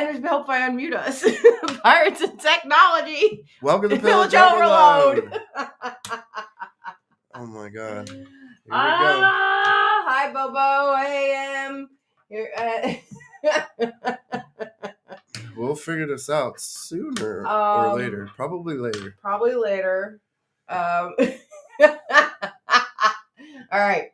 and help I unmute us. Pirates and technology. Welcome to Pillage Pillage Overload. Overload. Oh my God. Here we go. Hi, Bobo. AM. We'll figure this out sooner or later. Probably later. Probably later. All right.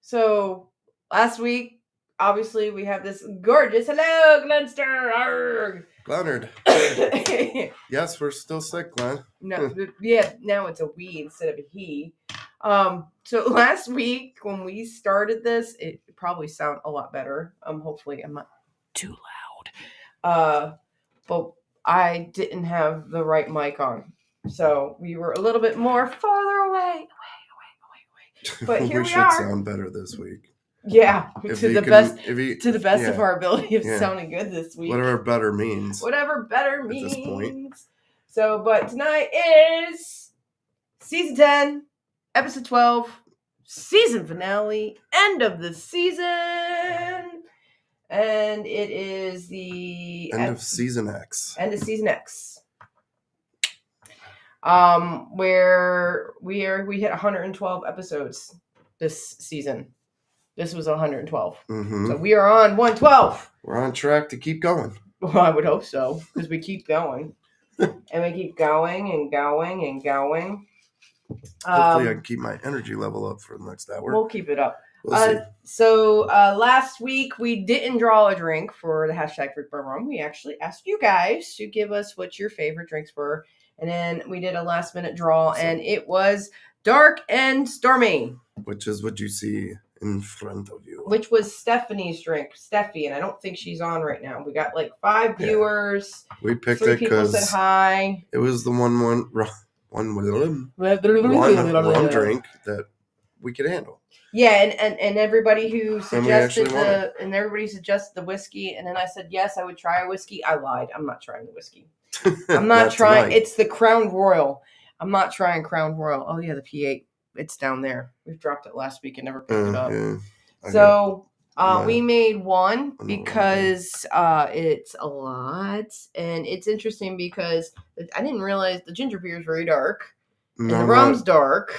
So last week, obviously, we have this gorgeous hello, Glenster. Arrgh. Leonard. Yes, we're still sick, Glenn. No, yeah, now it's a we instead of a he. So last week when we started this, it probably sound a lot better. Hopefully I'm not too loud. But I didn't have the right mic on, so we were a little bit more farther away. But here we should are. Sound better this week. Yeah, to the best of our ability of sounding good this week. Whatever better means. Whatever better means. At this point. So, but tonight is season 10, episode 12, season finale, end of the season, and it is the end of season X. End of season X. Where we hit 112 episodes this season. This was 112. Mm-hmm. So we are on 112. We're on track to keep going. Well, I would hope so, because we keep going. And we keep going and going and going. Hopefully I can keep my energy level up for the next hour. We'll keep it up. We'll see. So last week we didn't draw a drink for the hashtag Drink Bar Rum. We actually asked you guys to give us what your favorite drinks were. And then we did a last minute draw, and it was Dark and Stormy. Which is what you see in front of you. Which was Stephanie's drink, Steffi, and I don't think she's on right now. We got like 5 viewers. We picked 3 it people because said hi. It was the one drink that we could handle. Yeah, and everybody who suggested everybody suggested the whiskey, and then I said yes, I would try a whiskey. I lied. I'm not trying the whiskey. I'm not trying. Tonight. It's the Crown Royal. I'm not trying Crown Royal. Oh yeah, the P8. It's down there. We've dropped it last week and never picked it up. Yeah. So we made one because it's a lot, and it's interesting because I didn't realize the ginger beer is very dark, and the rum's dark,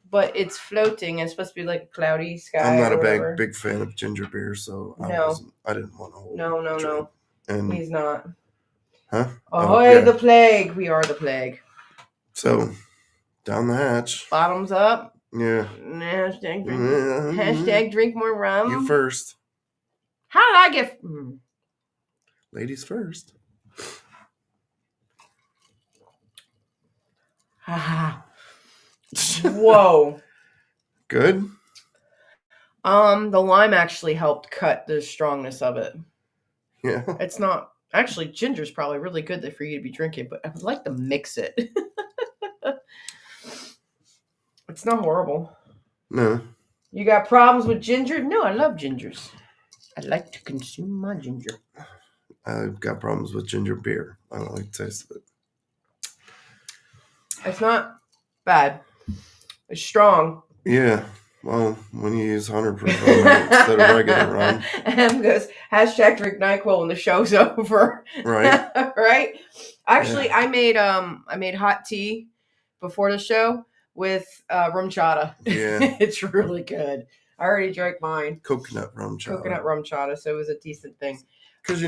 but it's floating and it's supposed to be like a cloudy sky. I'm not a big fan of ginger beer, so I didn't want to hold. No. And he's not. Huh? Ahoy, the plague! We are the plague. So, down the hatch. Bottoms up. Yeah. Hashtag drink more rum. You first. How did I get... Ladies first. Whoa. Good? The lime actually helped cut the strongness of it. Yeah. It's not... Actually, ginger's probably really good for you to be drinking, but I would like to mix it. It's not horrible. No. You got problems with ginger? No, I love gingers. I like to consume my ginger. I've got problems with ginger beer. I don't like the taste of it. It's not bad. It's strong. Yeah. Well, when you use 100% rum instead of regular rum. And goes, hashtag drink NyQuil when the show's over. Right. Right? Actually, yeah. I made hot tea before the show with rum chata. Yeah. It's really good. I already drank mine. Coconut rum chata, so it was a decent thing. Because,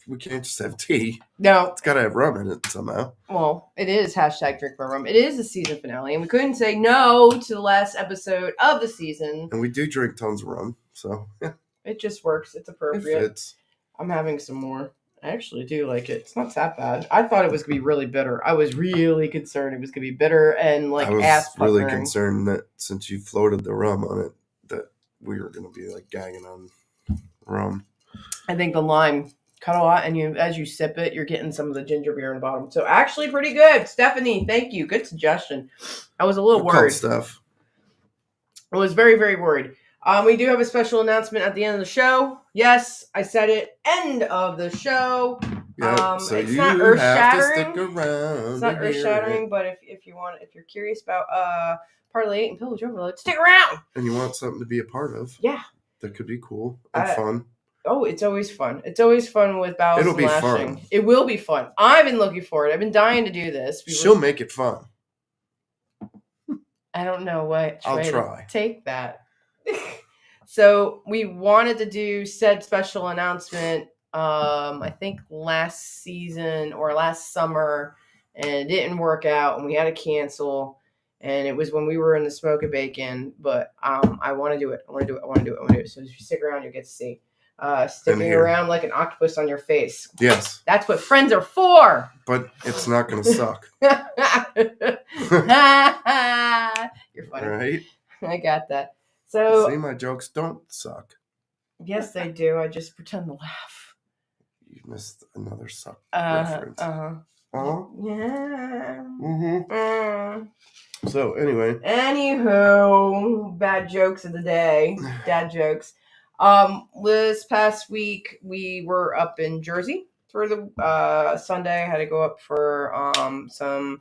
we can't just have tea. No. It's got to have rum in it somehow. Well, it is hashtag drink my rum. It is the season finale, and we couldn't say no to the last episode of the season. And we do drink tons of rum, so, yeah. It just works. It's appropriate. It fits. I'm having some more. I actually do like it. It's not that bad. I thought it was going to be really bitter. I was really concerned it was going to be bitter and like ass puckering. I was really concerned that since you floated the rum on it, that we were going to be like gagging on rum. I think the lime cut a lot, and as you sip it, you're getting some of the ginger beer in the bottom. So actually pretty good. Stephanie, thank you. Good suggestion. I was a little worried. Stuff. I was very, very worried. We do have a special announcement at the end of the show. Yes, I said it. End of the show. Yep, so it's you not earth-shattering. Have to stick around. It's not earth-shattering, but if you're curious about Parlay and Pillage Overload, stick around. And you want something to be a part of. Yeah. That could be cool and fun. Oh, it's always fun. It's always fun with Bowers It'll and be Lashing. fun. It will be fun. I've been looking for it. I've been dying to do this. She'll make it fun. I don't know what. I'll try. Take that. So we wanted to do said special announcement, I think last season or last summer, and it didn't work out, and we had to cancel. And it was when we were in the Smoke and Bacon, but I want to do it. I want to do it. So if you stick around, you'll get to see. Sticking around like an octopus on your face. Yes. That's what friends are for. But it's not going to suck. You're funny. Right? I got that. So see, my jokes don't suck. Yes, they do. I just pretend to laugh. You missed another suck reference. Yeah. So anyway. Anywho, bad jokes of the day. Dad jokes. This past week we were up in Jersey for the Sunday. I had to go up for some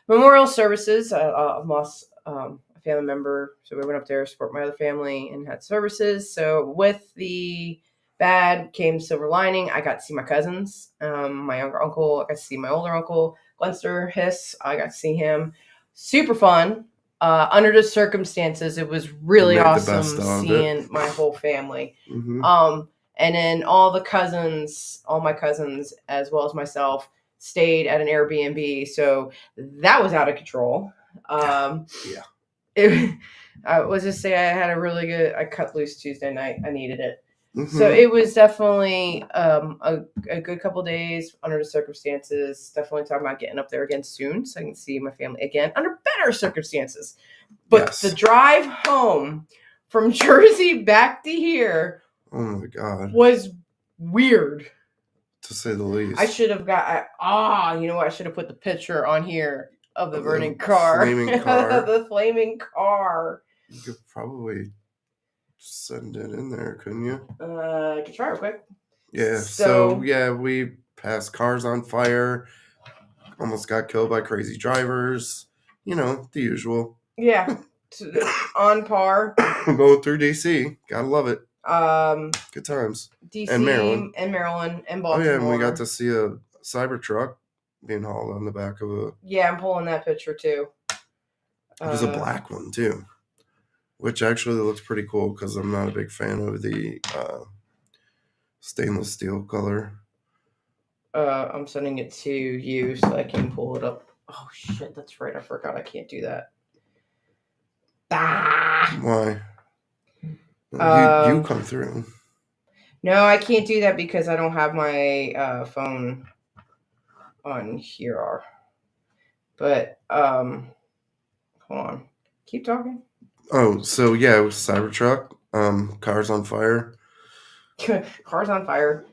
memorial services. I lost a family member, so we went up there to support my other family and had services. So with the bad came silver lining. I got to see my cousins, my younger uncle. I got to see my older uncle, Glenster Hiss. I got to see him. Super fun. Under the circumstances, it was really awesome seeing my whole family. And then all my cousins, as well as myself, stayed at an Airbnb. So that was out of control. I was just say I had I cut loose Tuesday night. I needed it. So it was definitely a good couple days under the circumstances. Definitely talking about getting up there again soon so I can see my family again under better circumstances. But the drive home from Jersey back to here, oh my God, was weird, to say the least. I should have you know what? I should have put the picture on here of the burning car. Flaming car. The flaming car. You could probably send it in there, couldn't you? I could try real quick. Yeah. So yeah, we passed cars on fire. Almost got killed by crazy drivers. You know, the usual. Yeah. On par. Going through DC. Gotta love it. Good times. DC and Maryland and Baltimore. Oh yeah, and we got to see a Cybertruck being hauled on the back of a. Yeah, I'm pulling that picture too. It was a black one too, which actually looks pretty cool because I'm not a big fan of the stainless steel color. I'm sending it to you so I can pull it up. Oh shit, that's right. I forgot I can't do that. Why? You come through. No, I can't do that because I don't have my phone on here. But hold on. Keep talking. Oh, so yeah, it was Cybertruck. Cars on fire. Cars on fire.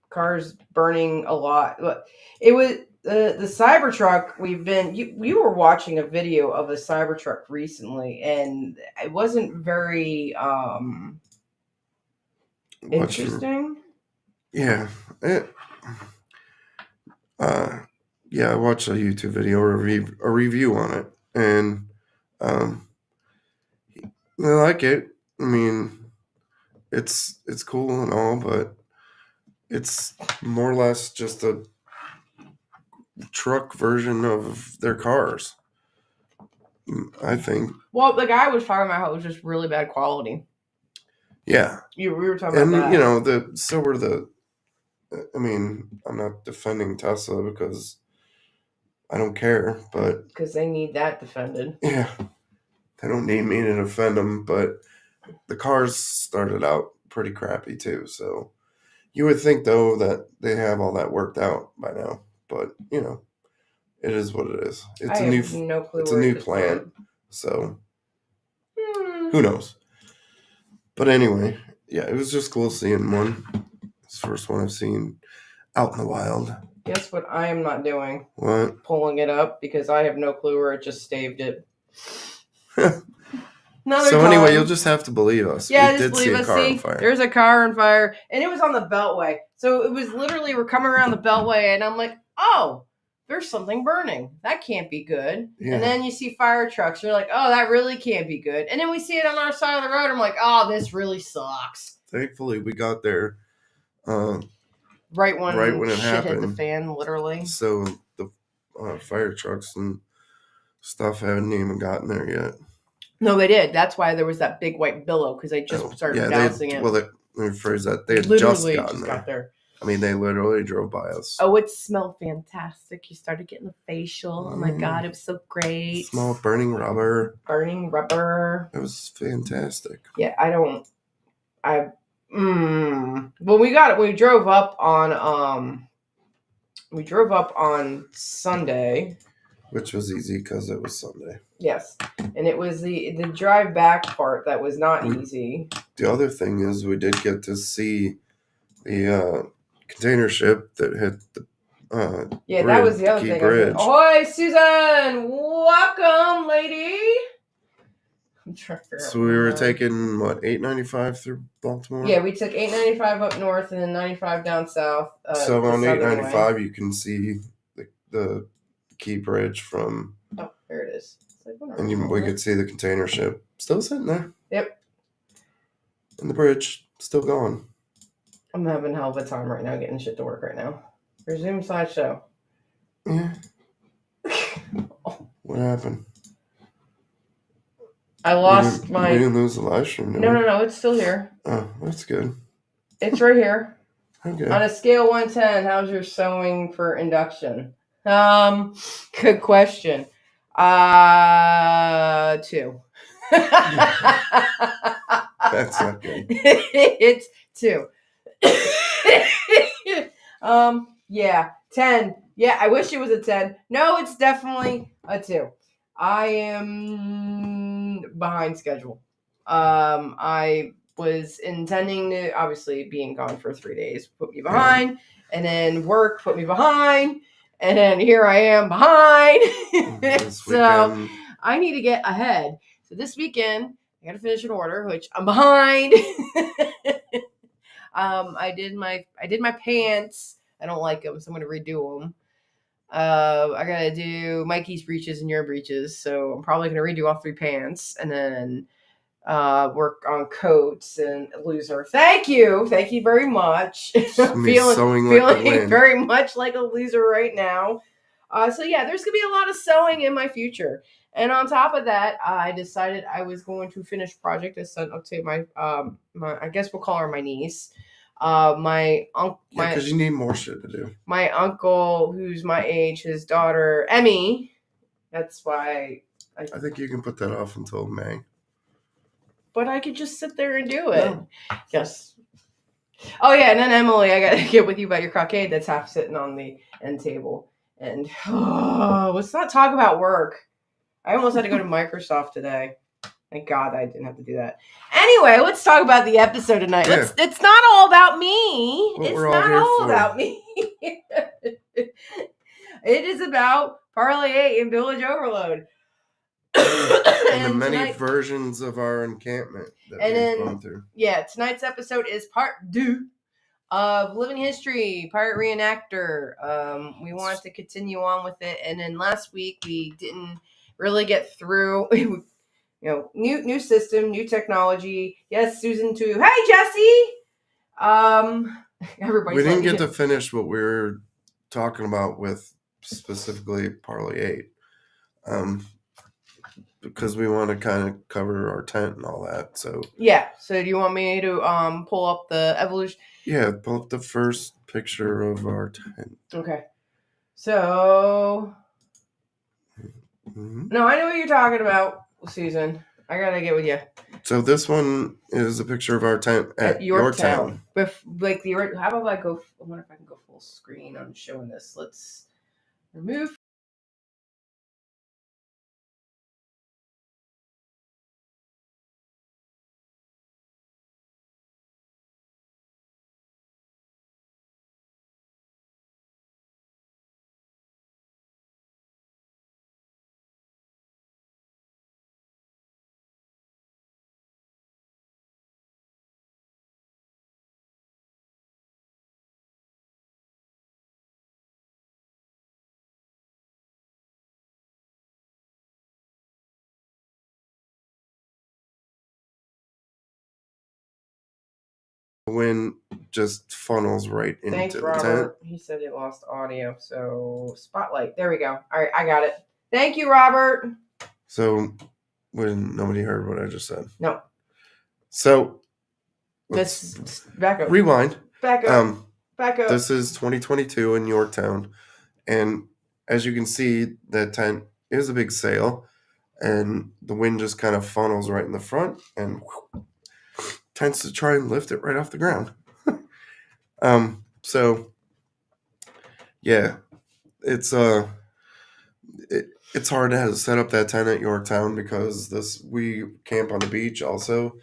Cars burning a lot. It was the Cybertruck. We were watching a video of a Cybertruck recently, and it wasn't very interesting. Yeah. Yeah, I watched a YouTube video, a review on it, and I like it. I mean, it's cool and all, but it's more or less just a truck version of their cars, I think. Well, the guy was talking about how it was just really bad quality. Yeah. We were talking about that. And, you know, I mean, I'm not defending Tesla because I don't care, but... Because they need that defended. Yeah. They don't need me to defend them, but the cars started out pretty crappy too, so... You would think, though, that they have all that worked out by now, but, you know, it is what it is. It's a new plant, so who knows? But anyway, yeah, it was just cool seeing one. It's the first one I've seen out in the wild. Guess what I am not doing? What? Pulling it up, because I have no clue where it just staved it. Anyway, you'll just have to believe us. Yeah, we just believe us. On fire. There's a car on fire, and it was on the Beltway. So it was literally, we're coming around the Beltway, and I'm like, oh, there's something burning. That can't be good. Yeah. And then you see fire trucks. You're like, oh, that really can't be good. And then we see it on our side of the road. I'm like, oh, this really sucks. Thankfully, we got there right when it shit happened. Hit the fan, literally. So the fire trucks and stuff hadn't even gotten there yet. No, they did. That's why there was that big white billow, because they just started bouncing it. Well, let me rephrase that. They had literally just got there. I mean, they literally drove by us. Oh, it smelled fantastic. You started getting the facial. Oh my God, it was so great. It smelled burning rubber. Burning rubber. It was fantastic. Yeah, well, we drove up on Sunday. Which was easy because it was Sunday. Yes. And it was the drive back part that was not easy. The other thing is we did get to see the container ship that hit the bridge, that was the other thing. Bridge. Ahoy, Susan! Welcome, lady! I'm trying to figure out. So we were taking, what, 895 through Baltimore? Yeah, we took 895 up north and then 95 down south. So on 895, you can see the Key Bridge from... Oh, there it is. We could see the container ship still sitting there. Yep. And the bridge still going. I'm having a hell of a time right now getting shit to work right now. Resume slideshow. Yeah. What happened? I lost my... We didn't lose the live stream, did we? No, it's still here. Oh, that's good. It's right here. Okay. On a scale 1 to 10, how's your sewing for induction? Good question. 2. That's not good. It's 2. Yeah, 10. Yeah, I wish it was a 10. No, it's definitely a 2. I am behind schedule. I was intending to, obviously being gone for 3 days put me behind, and then work put me behind, and then here I am behind. So I need to get ahead. So this weekend I gotta finish an order, which I'm behind. I did my pants. I don't like them, so I'm gonna redo them. I gotta do Mikey's breeches and your breeches, so I'm probably gonna redo all 3 pants, and then work on coats and loser. Thank you very much. feeling very much like a loser right now. So yeah, there's gonna be a lot of sewing in my future. And on top of that, I decided I was going to finish project I sent up to my I guess we'll call her my niece. My uncle. Because you need more shit to do. My uncle, who's my age, his daughter Emmy. That's why I think you can put that off until May. But I could just sit there and do it. No. Yes. Oh yeah, and then Emily, I gotta get with you about your cockade that's half sitting on the end table. And let's not talk about work. I almost had to go to Microsoft today. Thank God I didn't have to do that. Anyway, let's talk about the episode tonight. Yeah. It's not all about me. It's not all about me. It is about Parlay 8 and Village Overload. And the many versions of our encampment that we've gone through. Yeah, tonight's episode is part 2 of Living History, Pirate Reenactor. We wanted to continue on with it, and then last week we didn't really get through. New system, new technology. Yes, Susan too. Hey, Jesse. Everybody. We didn't get to finish what we were talking about with specifically Parlay 8. Because we want to kind of cover our tent and all that. So yeah. So do you want me to pull up the evolution? Yeah, pull up the first picture of our tent. Okay. So No, I know what you're talking about, Susan. I gotta get with you. So this one is a picture of our tent at Yorktown. How about I go? I wonder if I can go full screen on showing this. Let's remove the wind just funnels right into Thanks, the Robert. tent. He said he lost audio. So spotlight. There we go. All right, I got it. Thank you, Robert. So when nobody heard what I just said. No. So this back up. Rewind. Back up. Back up. This is 2022 in Yorktown, and as you can see, the tent is a big sail, and the wind just kind of funnels right in the front and tends to try and lift it right off the ground. So yeah, it's it's hard to set up that tent at Yorktown because we camp on the beach also,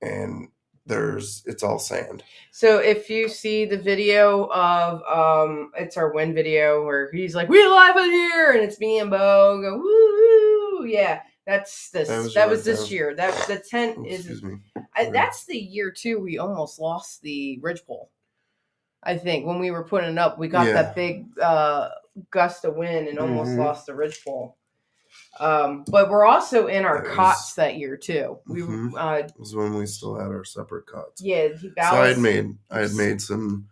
and it's all sand. So if you see the video of it's our wind video where he's like, "We live in here," and it's me and Bo go, "Woo!" Yeah, that's this. That was this year. That the tent is. Excuse me. That's the year too. We almost lost the ridgepole. I think when we were putting it up, we got that big gust of wind and almost lost the ridgepole. But we're also in our cots that year too. We it was when we still had our separate cots. Yeah, so I had made some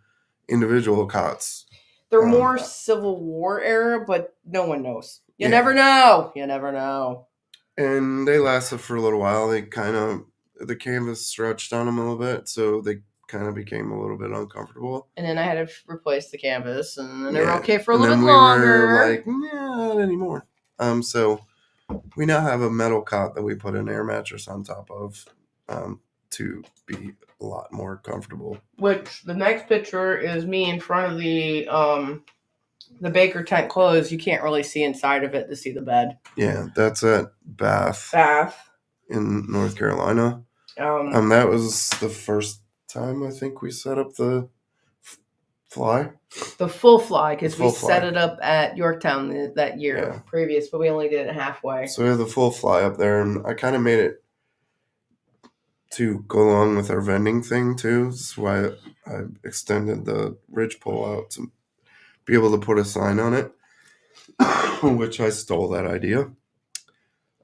individual cots. They're more Civil War era, but no one knows. You never know. You never know. And they lasted for a little while. They the canvas stretched on them a little bit, so they kind of became a little bit uncomfortable. And then I had to replace the canvas, and then they were okay for a little bit longer. We were like, not anymore. So we now have a metal cot that we put an air mattress on top of to be a lot more comfortable. Which the next picture is me in front of the Baker tent closed. You can't really see inside of it to see the bed. Yeah, that's at Bath in North Carolina. That was the first time I think we set up the fly. The full fly, because we set it up at Yorktown that year previous, but we only did it halfway. So we have the full fly up there, and I kind of made it to go along with our vending thing too. That's why I extended the ridgepole out to be able to put a sign on it, which I stole that idea.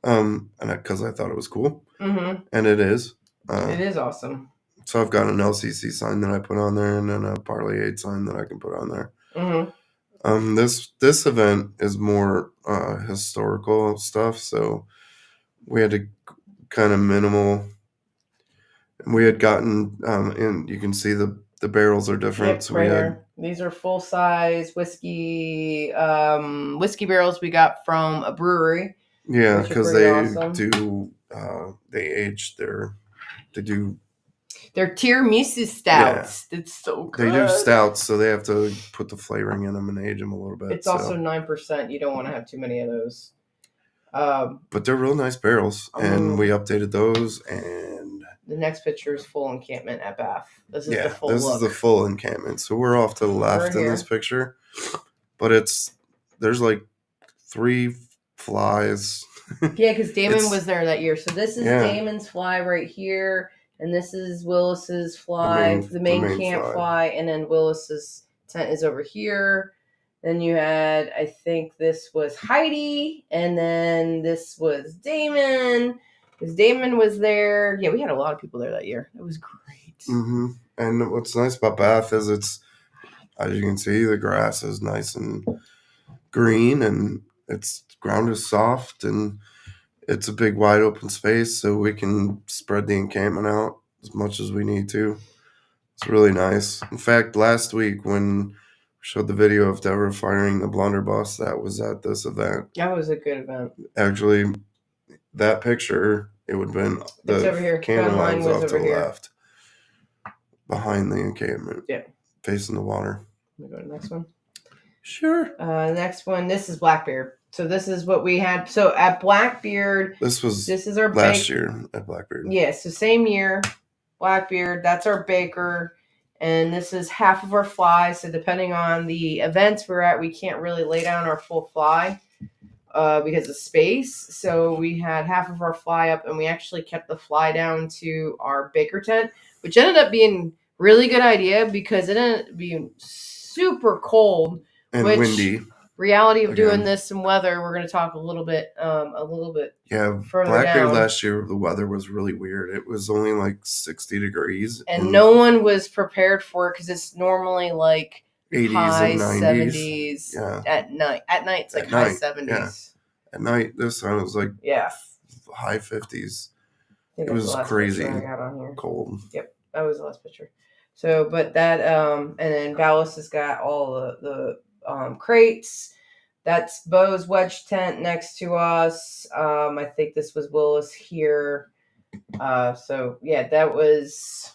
And because I thought it was cool, and it is. It is awesome. So I've got an LCC sign that I put on there, and then a Parlay sign that I can put on there. This event is more historical stuff, so we had to kind of minimal. We had gotten and you can see the barrels are different. Yep, so right here. These are full size whiskey barrels we got from a brewery. Yeah, because they do they age they're tiramisu stouts. Yeah. It's so good. They do stouts, so they have to put the flavoring in them and age them a little bit. It's also 9%. You don't want to have too many of those. But they're real nice barrels, and we updated those. And the next picture is full encampment at Bath. This is the full. This is the full encampment. So we're off to the left in this picture, but there's like 3 flies. Yeah, because Damon was there that year. So this is Damon's fly right here. And this is Willis's fly, the main camp fly, and then Willis's tent is over here. Then you had, I think this was Heidi, and then this was Damon, because Damon was there. Yeah, we had a lot of people there that year. It was great. And what's nice about Bath is as you can see, the grass is nice and green, and its ground is soft, and it's a big wide open space, so we can spread the encampment out as much as we need to. It's really nice. In fact, last week when we showed the video of Deborah firing the blunderbuss, that was at this event. That was a good event. Actually, that picture, it would have been the cannon line was off to the left, behind the encampment. Yeah, facing the water. Let me go to the next one. Sure. Next one. This is Blackbeard. So this is what we had. So at Blackbeard, this is our last year at Blackbeard. Yeah, so same year, Blackbeard. That's our baker, and this is half of our fly. So depending on the events we're at, we can't really lay down our full fly because of space. So we had half of our fly up, and we actually kept the fly down to our baker tent, which ended up being really good idea because it ended up being super cold and windy. reality of doing this in weather, we're going to talk a little bit further Blackbeard down. Last year, the weather was really weird. It was only like 60 degrees. And no one was prepared for it because it's normally like 80s high and 90s. 70s at night. At night, it's like high 70s. Yeah. At night, this time it was like high 50s. It was crazy cold. Yep, that was the last picture. So, but that, and then Ballast has got all the crates. That's Bo's wedge tent next to us. I think this was Willis here. So yeah, it was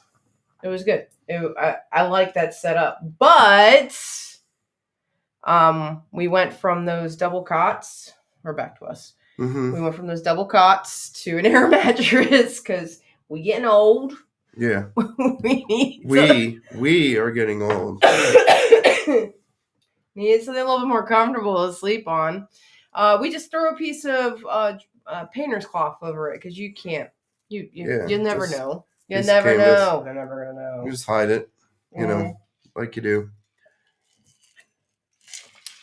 good. I like that setup, but we went from those double cots. We're back to us. Mm-hmm. We went from those double cots to an air mattress because we getting old. Yeah, we are getting old. Need something a little bit more comfortable to sleep on. We just throw a piece of painter's cloth over it because you can't. You never know. You never know. They're never gonna know. You just hide it, like you do.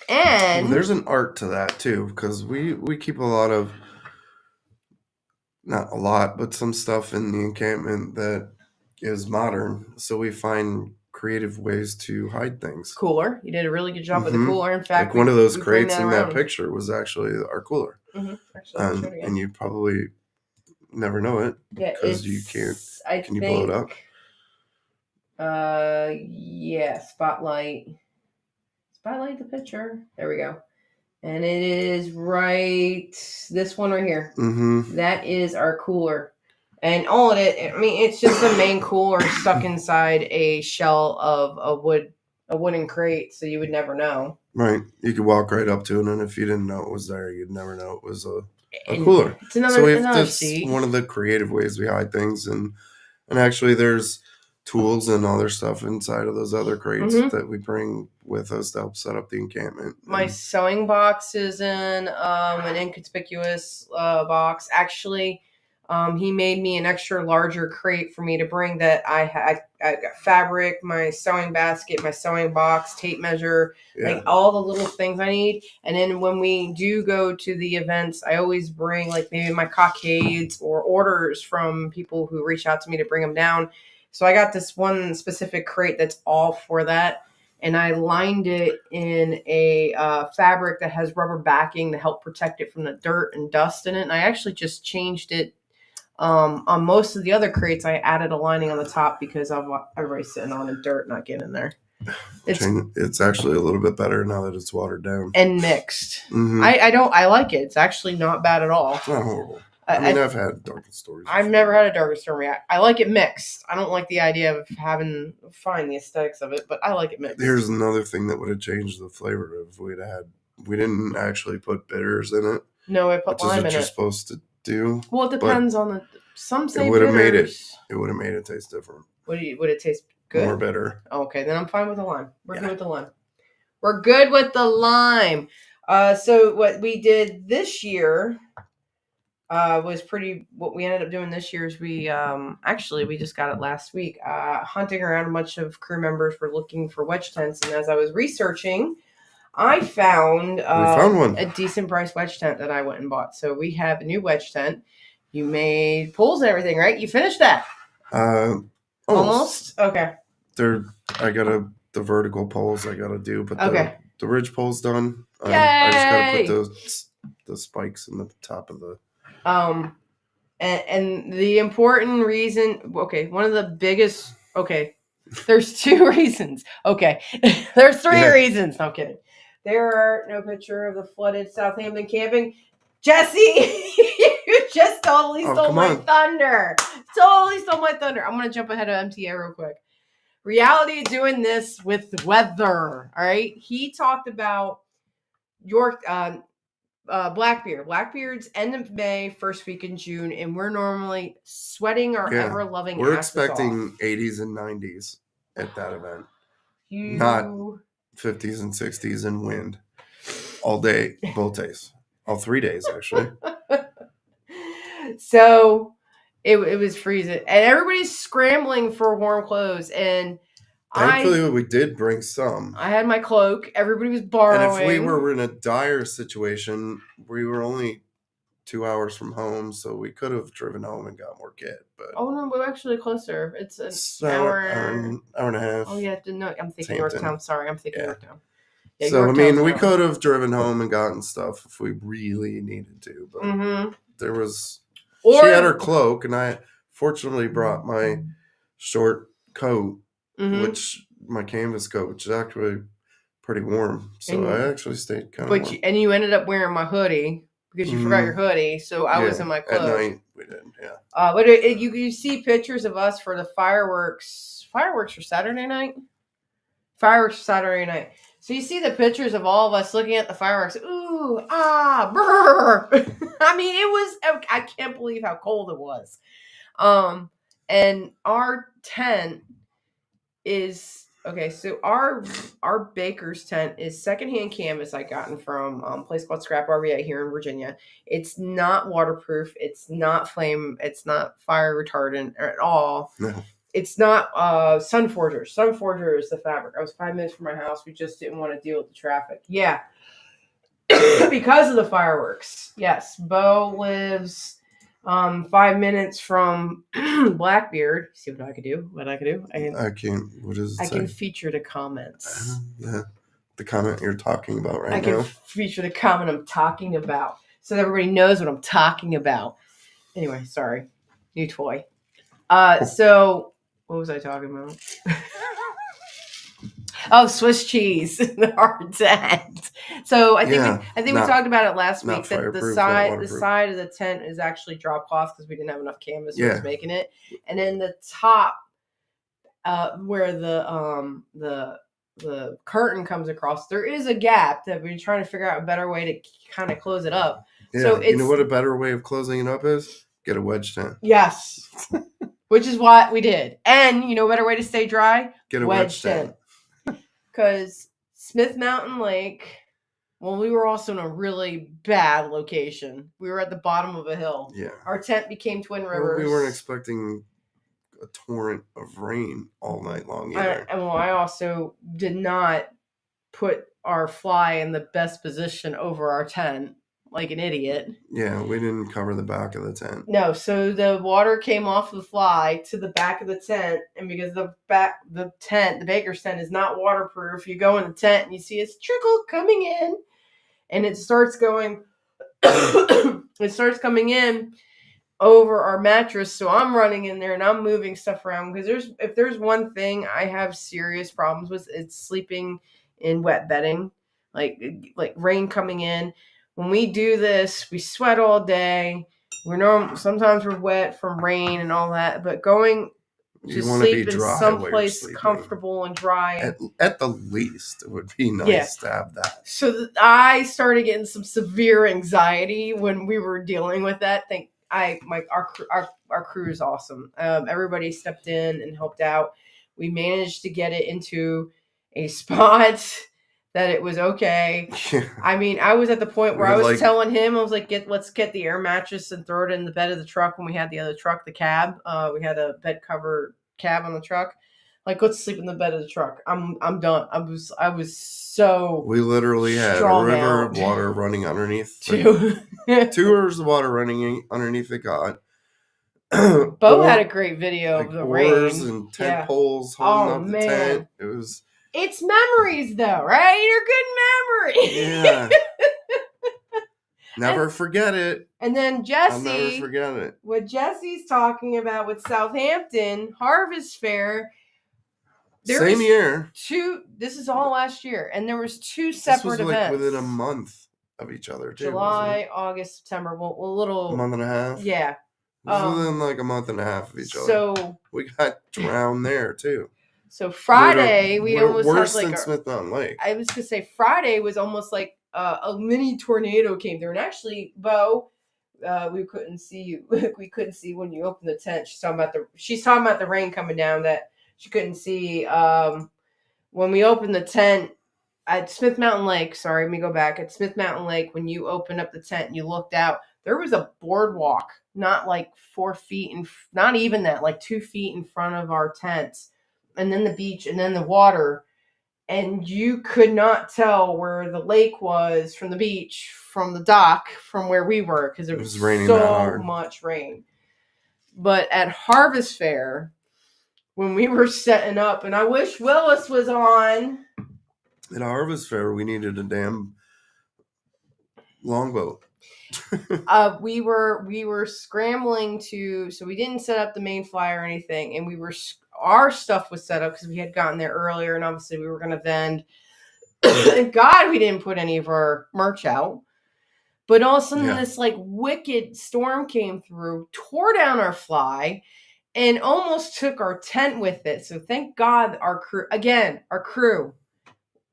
And there's an art to that too, because we keep not a lot, but some stuff in the encampment that is modern. So we find creative ways to hide things. Cooler. You did a really good job with the cooler. In fact, like one of those crates in that picture was actually our cooler. Mm-hmm. Actually, and you probably never know it because you can't. Can you blow it up? Spotlight the picture. There we go. And it is right. This one right here. Mm-hmm. That is our cooler. And all of it, I mean, it's just the main cooler stuck inside a shell of a wooden crate, so you would never know. Right. You could walk right up to it, and if you didn't know it was there, you'd never know it was a cooler. It's another seat. One of the creative ways we hide things, and actually there's tools and other stuff inside of those other crates that we bring with us to help set up the encampment. My sewing box is in an inconspicuous box. Actually, he made me an extra larger crate for me to bring that I got fabric, my sewing basket, my sewing box, tape measure, like all the little things I need. And then when we do go to the events, I always bring like maybe my cockades or orders from people who reach out to me to bring them down. So I got this one specific crate that's all for that. And I lined it in a fabric that has rubber backing to help protect it from the dirt and dust in it. And I actually just changed it. On most of the other crates, I added a lining on the top because everybody's sitting on the dirt, not getting in there. It's actually a little bit better now that it's watered down and mixed. Mm-hmm. I like it. It's actually not bad at all. It's not horrible. I've had darker stories. I've never had a darker story. I like it mixed. I don't like the idea of find the aesthetics of it, but I like it mixed. Here's another thing that would have changed the flavor if we didn't actually put bitters in it. No, I put lime in it. Which is what you're supposed to do. Well, it depends on some say it would have made it. It would have made it taste different. Would it taste good? More bitter. Okay, then I'm fine with the lime. We're good with the lime. We're good with the lime. So what we did this year was what we ended up doing this year is we just got it last week. Hunting around, a bunch of crew members were looking for wedge tents, and as I was researching, I found one. A decent price wedge tent that I went and bought. So we have a new wedge tent. You made poles and everything, right? You finished that? Almost? Okay. I got the vertical poles I got to do, but the ridge pole's done. Yay! I just got to put the spikes in the top of the... And the important reason, one of the biggest, there's two reasons. There's three reasons. No, I'm kidding. There are no picture of the flooded Southampton camping. Jesse, you just totally stole my thunder. Totally stole my thunder. I'm going to jump ahead of MTA real quick. Reality of doing this with weather. All right. He talked about York, Blackbeard. Blackbeard's end of May, first week in June, and we're normally sweating our ever-loving We're asses expecting off. 80s and 90s at that event. Not 50s and 60s and wind all day, both days. All 3 days, actually. So it was freezing, and everybody's scrambling for warm clothes. And Thankfully, we did bring some. I had my cloak. Everybody was borrowing. And if we were in a dire situation, we were only 2 hours from home, so we could have driven home and got more kit. But no, we're actually closer. It's an hour and a half. Oh yeah, no, I'm thinking Yorktown. Sorry, I'm thinking Yorktown. Yeah, so Yorktown's we could have driven home and gotten stuff if we really needed to, but there was. She had her cloak, and I fortunately brought my short coat, which my canvas coat, which is actually pretty warm. So I actually stayed kind of warm. And you ended up wearing my hoodie because you forgot your hoodie. So I was in my clothes. At night we did, but you see pictures of us for the fireworks. Fireworks for Saturday night? Fireworks for Saturday night. So you see the pictures of all of us looking at the fireworks. Ooh, ah, brr. I mean, it was, I can't believe how cold it was. And our tent is, okay, so our baker's tent is secondhand canvas I gotten from a place called Scrap RV here in Virginia. It's not waterproof. It's not it's not fire retardant at all. No. It's not Sunforger. Sunforger is the fabric. I was 5 minutes from my house. We just didn't want to deal with the traffic. Yeah. Because of the fireworks. Yes. Bo lives 5 minutes from Blackbeard. See what I could do? What I can feature the comments. The comment you're talking about right now. I can feature the comment I'm talking about. So that everybody knows what I'm talking about. Anyway, sorry. New toy. So what was I talking about? Oh, Swiss cheese, our tent. So I think we talked about it last week that the side of the tent is actually drop cloth because we didn't have enough canvas when I was making it, and then the top, where the curtain comes across, there is a gap that we're trying to figure out a better way to kind of close it up. Yeah, so you know what a better way of closing it up is? Get a wedge tent. Yes. Which is what we did. And you know a better way to stay dry? Get a wedge tent. Because Smith Mountain Lake, well, we were also in a really bad location. We were at the bottom of a hill. Yeah. Our tent became Twin Rivers. Well, we weren't expecting a torrent of rain all night long either. I also did not put our fly in the best position over our tent. Like an idiot. Yeah, we didn't cover the back of the tent. No, so the water came off the fly to the back of the tent, and because the baker's tent is not waterproof, you go in the tent and you see it's trickle coming in, and it starts going. It starts coming in over our mattress. So I'm running in there and I'm moving stuff around because if there's one thing I have serious problems with, it's sleeping in wet bedding, like rain coming in. When we do this, we sweat all day. Sometimes we're wet from rain and all that, but going to sleep in someplace comfortable and dry. At the least, it would be nice to have that. So I started getting some severe anxiety when we were dealing with that. Our crew is awesome. Everybody stepped in and helped out. We managed to get it into a spot that it was okay. Yeah. I mean, I was at the point where I was telling him, I was like, let's get the air mattress and throw it in the bed of the truck when we had the other truck, the cab. We had a bed cover cab on the truck. Like, let's sleep in the bed of the truck. I'm done. I was so. We literally had a river of water running underneath. Two rivers of water running underneath the cot. Bo had a great video of the rain. Oars and tent poles holding up the tent. It was. It's memories, though, right? They're good memories. Yeah. Never forget it. And then Jesse. I'll never forget it. What Jesse's talking about with Southampton Harvest Fair. Same year. This is all last year. And there was two separate events. Within a month of each other, too. July, August, September. Well, a little. A month and a half? Yeah. It was within like a month and a half of each other. So. We got drowned there, too. So Friday, we almost worse had than Smith Mountain Lake. I was going to say Friday was almost like a mini tornado came there. And actually, Bo, we couldn't see you. We couldn't see when you opened the tent. She's talking about the rain coming down that she couldn't see. When we opened the tent at Smith Mountain Lake, sorry, let me go back. At Smith Mountain Lake, when you opened up the tent and you looked out, there was a boardwalk, not like 4 feet, and not even that, like 2 feet in front of our tents. and then the beach, and then the water. And you could not tell where the lake was from the beach, from the dock, from where we were, because it was raining so much rain. But at Harvest Fair, when we were setting up, and I wish Willis was on. At Harvest Fair, we needed a damn longboat. We were scrambling so we didn't set up the main fly or anything, and our stuff was set up because we had gotten there earlier, and obviously we were going to vend. Thank God we didn't put any of our merch out. But all of a sudden, this like wicked storm came through, tore down our fly, and almost took our tent with it. So thank God our crew,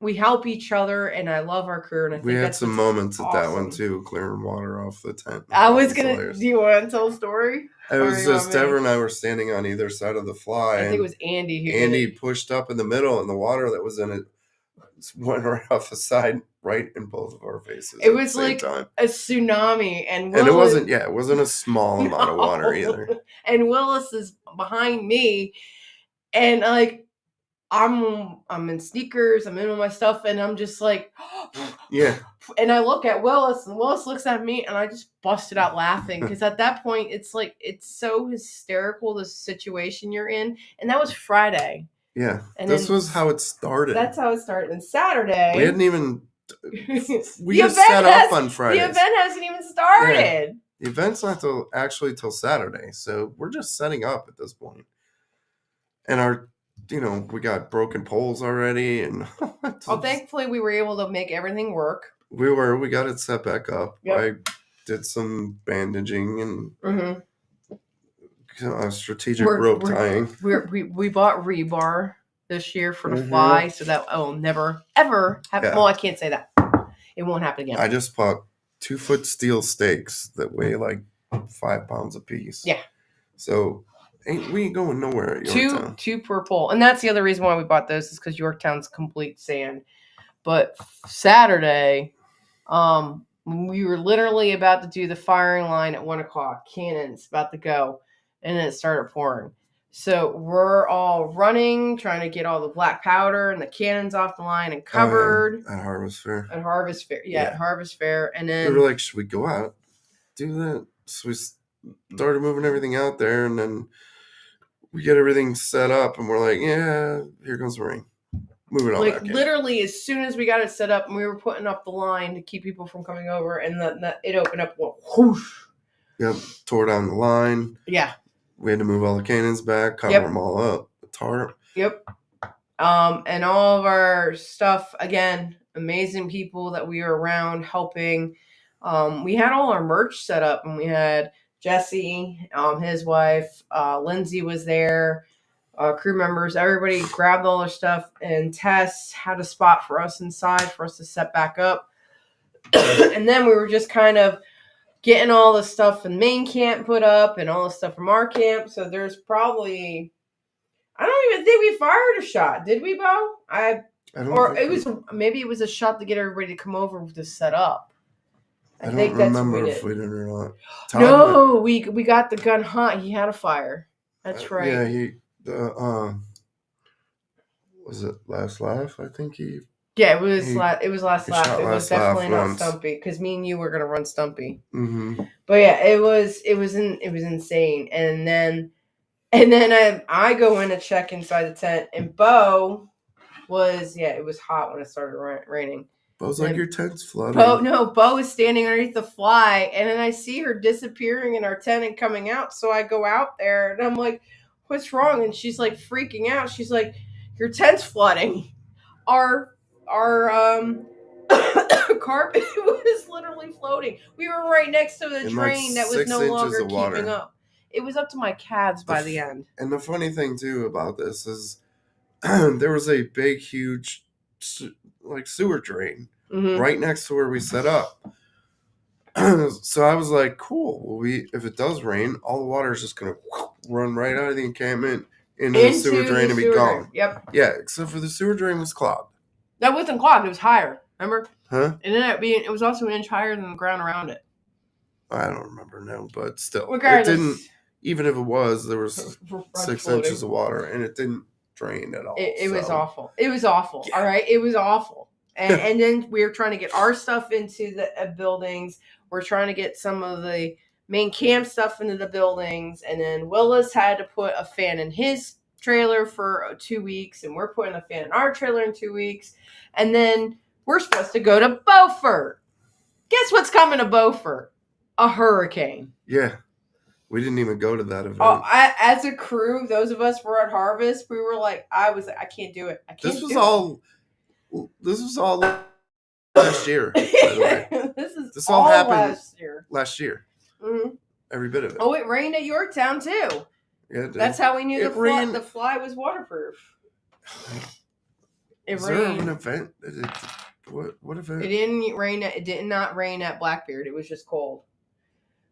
we help each other, and I love our crew. And I think we had some moments at that one too, clearing water off the tent. I was gonna. Do you want to tell a story? It was just Deborah and I were standing on either side of the fly. I think it was Andy. Andy pushed up in the middle, and the water that was in it went right off the side, right in both of our faces. It was like a tsunami, and it wasn't a small amount of water either. And Willis is behind me, and like I'm in sneakers, I'm in all my stuff, and I'm just like, yeah. And I look at Willis, and Willis looks at me, and I just busted out laughing because at that point, it's like it's so hysterical the situation you're in, and that was Friday. Yeah, and this was how it started. That's how it started. And Saturday, we hadn't even. We just set up on Friday. The event hasn't even started. Yeah. The event's not till Saturday, so we're just setting up at this point. And we got broken poles already, and thankfully we were able to make everything work. We got it set back up. Yep. I did some bandaging and. Strategic rope tying. We bought rebar this year for the fly, so that will never ever happen. Yeah. Well, I can't say that. It won't happen again. I just bought 2-foot steel stakes that weigh like 5 pounds a piece. Yeah. So we ain't going nowhere at Yorktown. Two per pole, and that's the other reason why we bought those is because Yorktown's complete sand. But Saturday, we were literally about to do the firing line at 1:00. Cannons about to go. And then it started pouring. So we're all running, trying to get all the black powder and the cannons off the line and covered. At Harvest Fair. At Harvest Fair. Yeah, at Harvest Fair. And then we were like, should we go out? Do that? So we started moving everything out there, and then we get everything set up, and we're like, yeah, here comes the rain. Moving on. Like literally as soon as we got it set up and we were putting up the line to keep people from coming over, and it opened up, whoosh. Yep, tore down the line. Yeah. We had to move all the cannons back, cover them all up, the tarp. Yep. And all of our stuff, again, amazing people that we were around helping. We had all our merch set up, and we had Jesse, his wife, Lindsay was there, crew members, everybody grabbed all their stuff, and Tess had a spot for us inside for us to set back up. And then we were just kind of getting all the stuff from main camp put up and all the stuff from our camp. So there's probably, I don't even think we fired a shot. Did we, Bo? Maybe it was a shot to get everybody to come over to set up. I don't remember if we did or not. No, we got the gun hot. He had a fire. That's right. Yeah, was it last laugh? I think he. Yeah, it was last lap. It was definitely not Stumpy because me and you were gonna run Stumpy. Mm-hmm. But yeah, it was insane. And then I go in to check inside the tent, and Bo was it was hot when it started raining. Bo's like, your tent's flooding. Bo is standing underneath the fly, and then I see her disappearing in our tent and coming out. So I go out there, and I'm like, "What's wrong?" And she's like freaking out. She's like, "Your tent's flooding." Our carpet was literally floating. We were right next to the drain that was no longer keeping up. It was up to my calves by the end. And the funny thing too about this is there was a big, huge sewer drain right next to where we set up. So I was like, cool. Well, if it does rain, all the water is just going to run right out of the encampment into the sewer drain and be gone. Yep. Yeah, except for the sewer drain was clogged. That wasn't clogged. It was higher. Remember? Huh? It ended up being. It was also an inch higher than the ground around it. I don't remember now, but still, regardless, it didn't. Even if it was, there was 6 inches of water, and it didn't drain at all. It was awful. It was awful. Yeah. All right. It was awful. And then we were trying to get our stuff into the buildings. We're trying to get some of the main camp stuff into the buildings. And then Willis had to put a fan in his trailer for 2 weeks. And we're putting a fan in our trailer in 2 weeks. And then we're supposed to go to Beaufort. Guess what's coming to Beaufort? A hurricane. Yeah. We didn't even go to that event. Oh, as a crew, those of us were at Harvest. We were like, I can't do it. This was all last year, by the way. This all happened last year. Mm-hmm. Every bit of it. Oh, it rained at Yorktown too. Yeah, it did. That's how we knew the fly was waterproof. Is there an event? What event? It didn't rain. It did not rain at Blackbeard. It was just cold.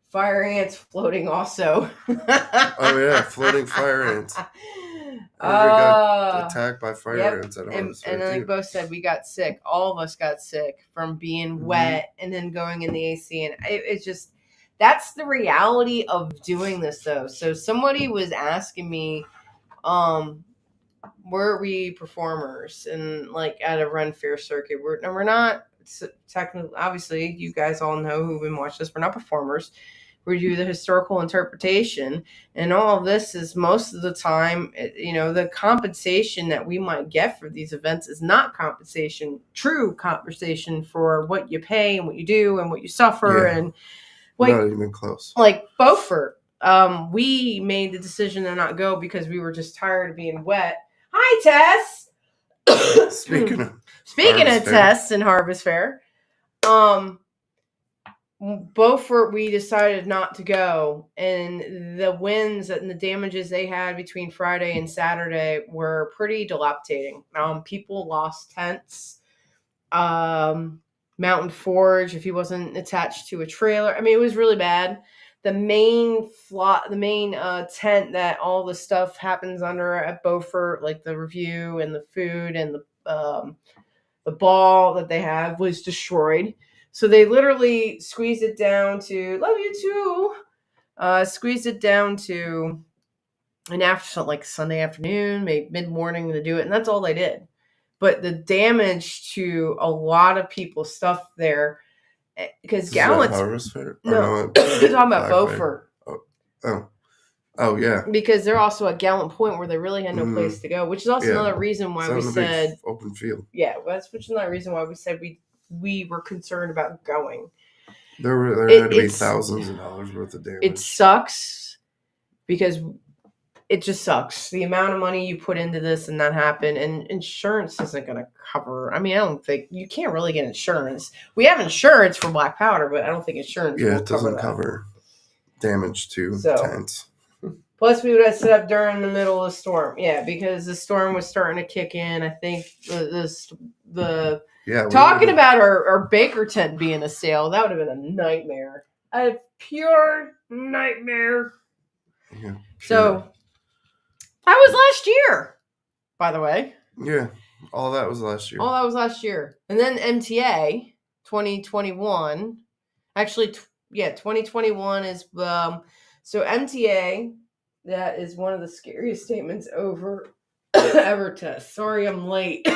Fire ants floating also. Oh yeah, floating fire ants. We got attacked by fire ants at home. And then like both said, we got sick. All of us got sick from being wet and then going in the AC. And it's just, that's the reality of doing this though. So somebody was asking me, were we performers and like at a run fair circuit? We're not technically, obviously you guys all know who've been watching this. We're not performers. We do the historical interpretation, and all of this is most of the time, the compensation that we might get for these events is not true compensation for what you pay and what you do and what you suffer. And like, not even close. Like Beaufort, we made the decision to not go because we were just tired of being wet. Hi, Tess. Speaking of Tess and Harvest Fair, Beaufort, we decided not to go, and the winds and the damages they had between Friday and Saturday were pretty dilapidating. People lost tents. Mountain Forge, if he wasn't attached to a trailer, I mean, it was really bad. The main tent that all the stuff happens under at Beaufort, like the review and the food and the ball that they have, was destroyed. So they literally squeezed it down to, love you too, squeezed it down to an Sunday afternoon, maybe mid-morning to do it. And that's all they did. But the damage to a lot of people's stuff there, because Gallant's... Harvest Fair? No, you're talking about Beaufort. Oh, yeah. Because they're also at Gallant Point where they really had no place to go, which is also another reason why we said... open field. Yeah, which is another reason why we said we were concerned about going. There had to be thousands of dollars worth of damage. It sucks because it just sucks. The amount of money you put into this and that happened, and insurance isn't going to cover. I mean, I don't think you can't really get insurance. We have insurance for black powder, but I don't think insurance will it doesn't cover damage to tents. Plus, we would have set up during the middle of the storm. Yeah, because the storm was starting to kick in. I think talking about our Baker tent being a sale, that would have been a nightmare. A pure nightmare. Yeah. So, that was last year, by the way. Yeah, all that was last year. And then MTA 2021. Actually, 2021 is, so MTA, that is one of the scariest statements ever Tess. Sorry, I'm late.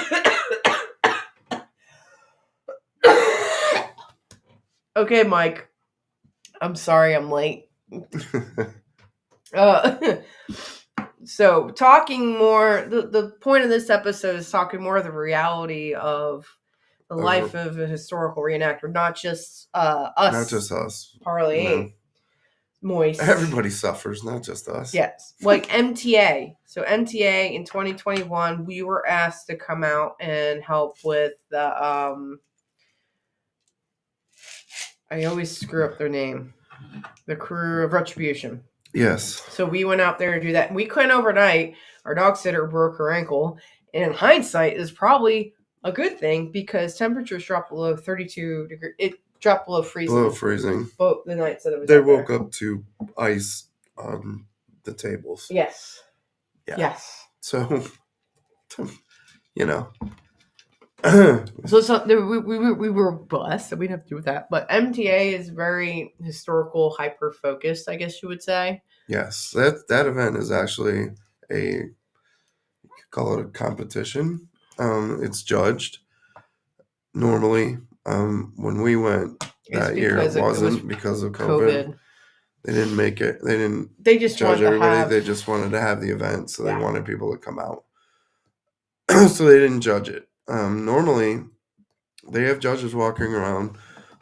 Okay, Mike. I'm sorry I'm late. So talking more, the point of this episode is talking more of the reality of the life of a historical reenactor, not just us. Not just us. Parlay. No. Moist. Everybody suffers, not just us. Yes. Like MTA. So MTA in 2021, we were asked to come out and help with the I always screw up their name. The crew of Retribution. Yes. So we went out there to do that. And we couldn't overnight. Our dog sitter broke her ankle. And in hindsight, is probably a good thing because temperatures dropped below 32 degrees. It dropped below freezing. Below freezing. Both the nights that it was They woke up to ice on the tables. Yes. Yeah. Yes. So, you know. So we were blessed that we didn't have to do with that. But MTA is very historical, hyper focused, I guess you would say. Yes, that event is actually call it a competition. It's judged. Normally, when we went that year, it wasn't because of COVID. They didn't make it. They just judge everybody. They just wanted to have the event, so they wanted people to come out. So they didn't judge it. Normally, they have judges walking around,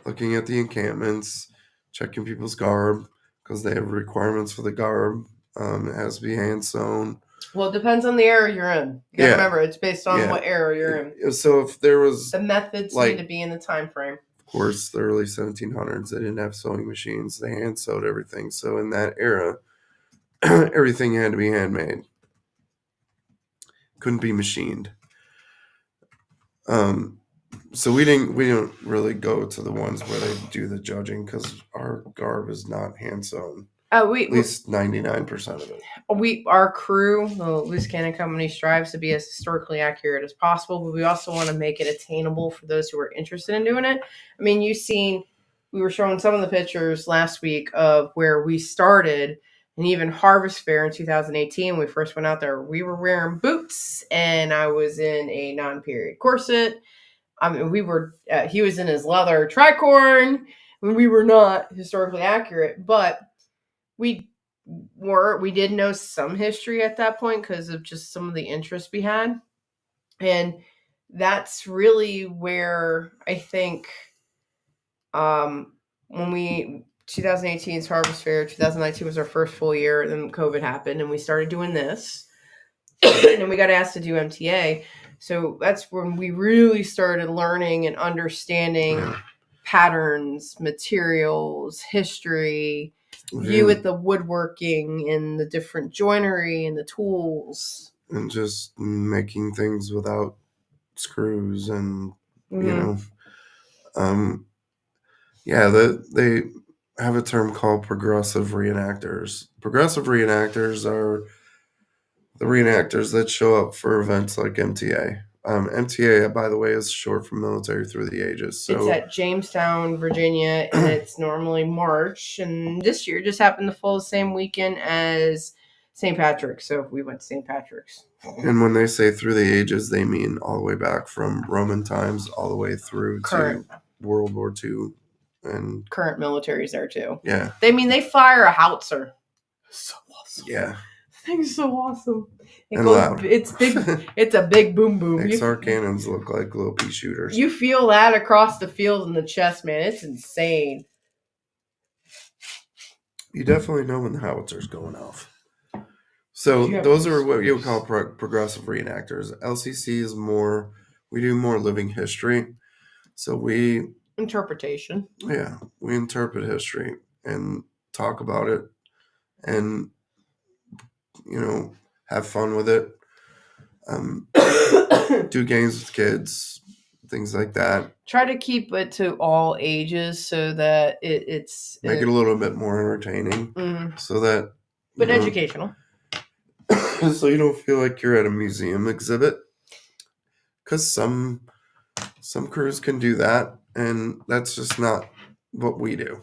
looking at the encampments, checking people's garb, because they have requirements for the garb. It has to be hand sewn. Well, it depends on the era you're in. You gotta remember, it's based on what era you're in. So if there was... The methods need to be in the time frame. Of course, the early 1700s, they didn't have sewing machines. They hand sewed everything. So in that era, everything had to be handmade. Couldn't be machined. So we don't really go to the ones where they do the judging because our garb is not hand sewn. At least 99% of it. Our crew, the Loose Cannon Company, strives to be as historically accurate as possible, but we also want to make it attainable for those who are interested in doing it. I mean, we were showing some of the pictures last week of where we started, and even Harvest Fair in 2018, when we first went out there, we were wearing boots, and I was in a non-period corset. I mean, he was in his leather tricorn. We were not historically accurate, but we did know some history at that point because of just some of the interest we had. And that's really where I think when 2018's Harvest Fair, 2019 was our first full year, and then COVID happened and we started doing this. And then we got asked to do MTA. So that's when we really started learning and understanding patterns, materials, history, view at the woodworking and the different joinery and the tools. And just making things without screws and, they have a term called progressive reenactors. Progressive reenactors are the reenactors that show up for events like MTA. MTA, by the way, is short for Military Through the Ages. So it's at Jamestown, Virginia, and it's normally March. And this year just happened to fall the same weekend as St. Patrick's. So we went to St. Patrick's. And when they say through the ages, they mean all the way back from Roman times all the way through to World War II. And current military's there too. Yeah. They fire a howitzer. So awesome. Yeah. Thing's so awesome. Loud. It's big. It's a big boom boom. XR cannons look like little pea shooters. You feel that across the field in the chest, man. It's insane. You definitely know when the howitzer's going off. So those are what you would call progressive reenactors. LCC is more, we do more living history. So we... interpretation. Yeah. We interpret history and talk about it and, have fun with it. Do games with kids, things like that. Try to keep it to all ages so that it's... Make it a little bit more entertaining. Mm-hmm. So that... But educational. So you don't feel like you're at a museum exhibit. Because some crews can do that, and that's just not what we do.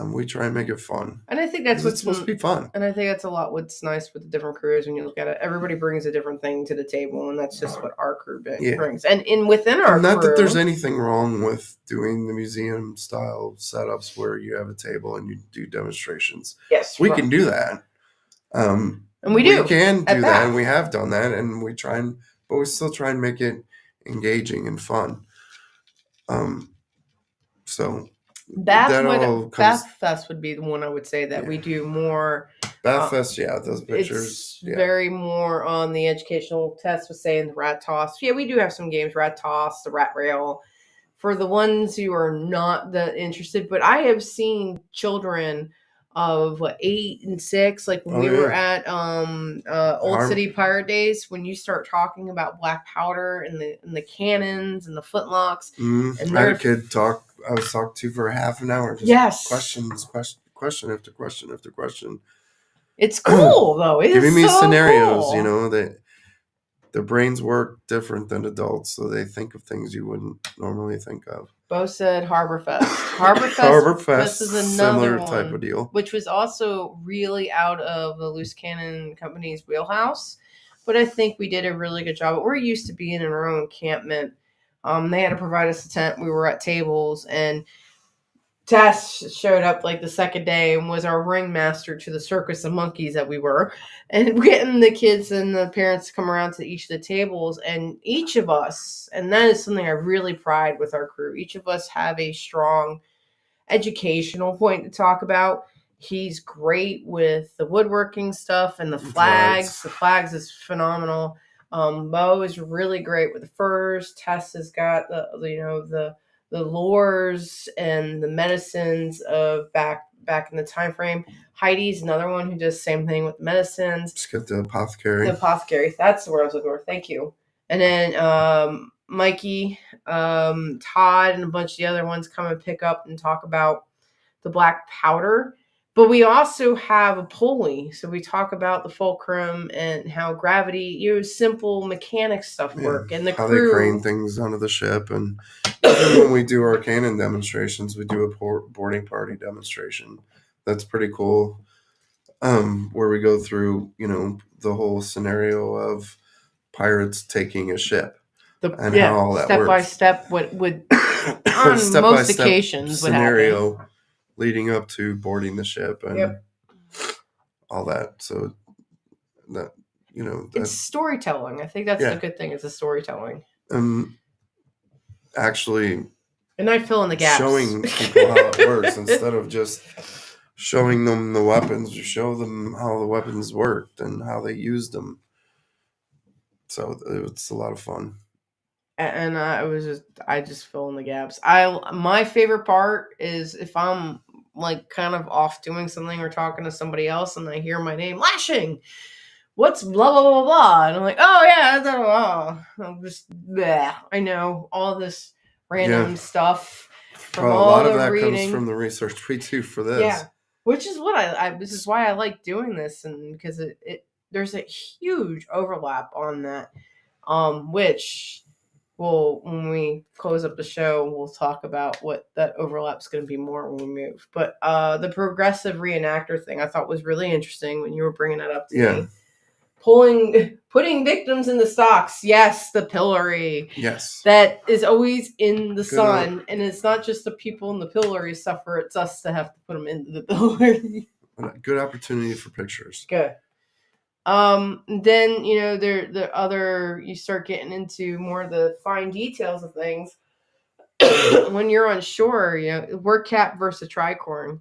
We try and make it fun. And I think that's what's supposed to be fun. And I think that's a lot what's nice with the different crews when you look at it. Everybody brings a different thing to the table, and that's just what our crew brings. And within our crew... Not that there's anything wrong with doing the museum-style setups where you have a table and you do demonstrations. Yes. We can do that. And we do. We can do that, and we have done that, and but we still try and make it engaging and fun. So... Bath Fest would be the one I would say that we do more. Bath Fest, those pictures. It's very more on the educational test with saying the rat toss. Yeah, we do have some games, rat toss, the rat rail. For the ones who are not that interested, but I have seen children of 8 and 6, like when we were at Old City Pirate Days, when you start talking about black powder and the cannons and the flintlocks. And I had a kid I was talking to for half an hour. Just question after question after question. It's cool though. It's giving me so scenarios, cool. That their brains work different than adults, so they think of things you wouldn't normally think of. Bo said Harbor Fest. Harbor Fest is another similar type of deal, which was also really out of the Loose Cannon Company's wheelhouse. but I think we did a really good job. We're used to being in our own encampment. They had to provide us a tent. We were at tables, and Tess showed up like the second day and was our ringmaster to the circus of monkeys that we were, and getting the kids and the parents to come around to each of the tables. And each of us, and that is something I really pride with our crew, each of us have a strong educational point to talk about. He's great with the woodworking stuff and the flags. The flags is phenomenal. Mo is really great with the furs. Tess has got the lures and the medicines of back in the time frame. Heidi's another one who does the same thing with medicines. Just get the apothecary. The apothecary. That's the word I was looking for. Thank you. And then Mikey, Todd, and a bunch of the other ones come and pick up and talk about the black powder. But we also have a pulley. So we talk about the fulcrum and how gravity, simple mechanic stuff work. And the how crew, they crane things onto the ship. And when we do our cannon demonstrations, we do a boarding party demonstration. That's pretty cool. Where we go through, the whole scenario of pirates taking a ship. And how all that step works. by step, what would on step most by step occasions scenario leading up to boarding the ship and all that. So that it's storytelling. I think that's the good thing. It's a storytelling. Actually, and I fill in the gaps, showing people how it works instead of just showing them the weapons. You show them how the weapons worked and how they used them. So it's a lot of fun. And I just fill in the gaps. My favorite part is if I'm like kind of off doing something or talking to somebody else and I hear my name, Lashing, what's blah blah blah blah, and I'm like, oh yeah, blah, blah. I'm just I know all this random stuff from all a lot of that reading. comes from the research we do for this. Yeah, which is what this is why I like doing this, and because it there's a huge overlap on that, which. Well, when we close up the show, we'll talk about what that overlap's going to be more when we move. But the progressive reenactor thing I thought was really interesting when you were bringing that up to me. Putting victims in the stocks. Yes, the pillory. Yes. That is always in the sun. And it's not just the people in the pillory suffer. It's us that have to put them into the pillory. Good opportunity for pictures. Good. Then, the other, you start getting into more of the fine details of things. When you're on shore, work cap versus tricorn.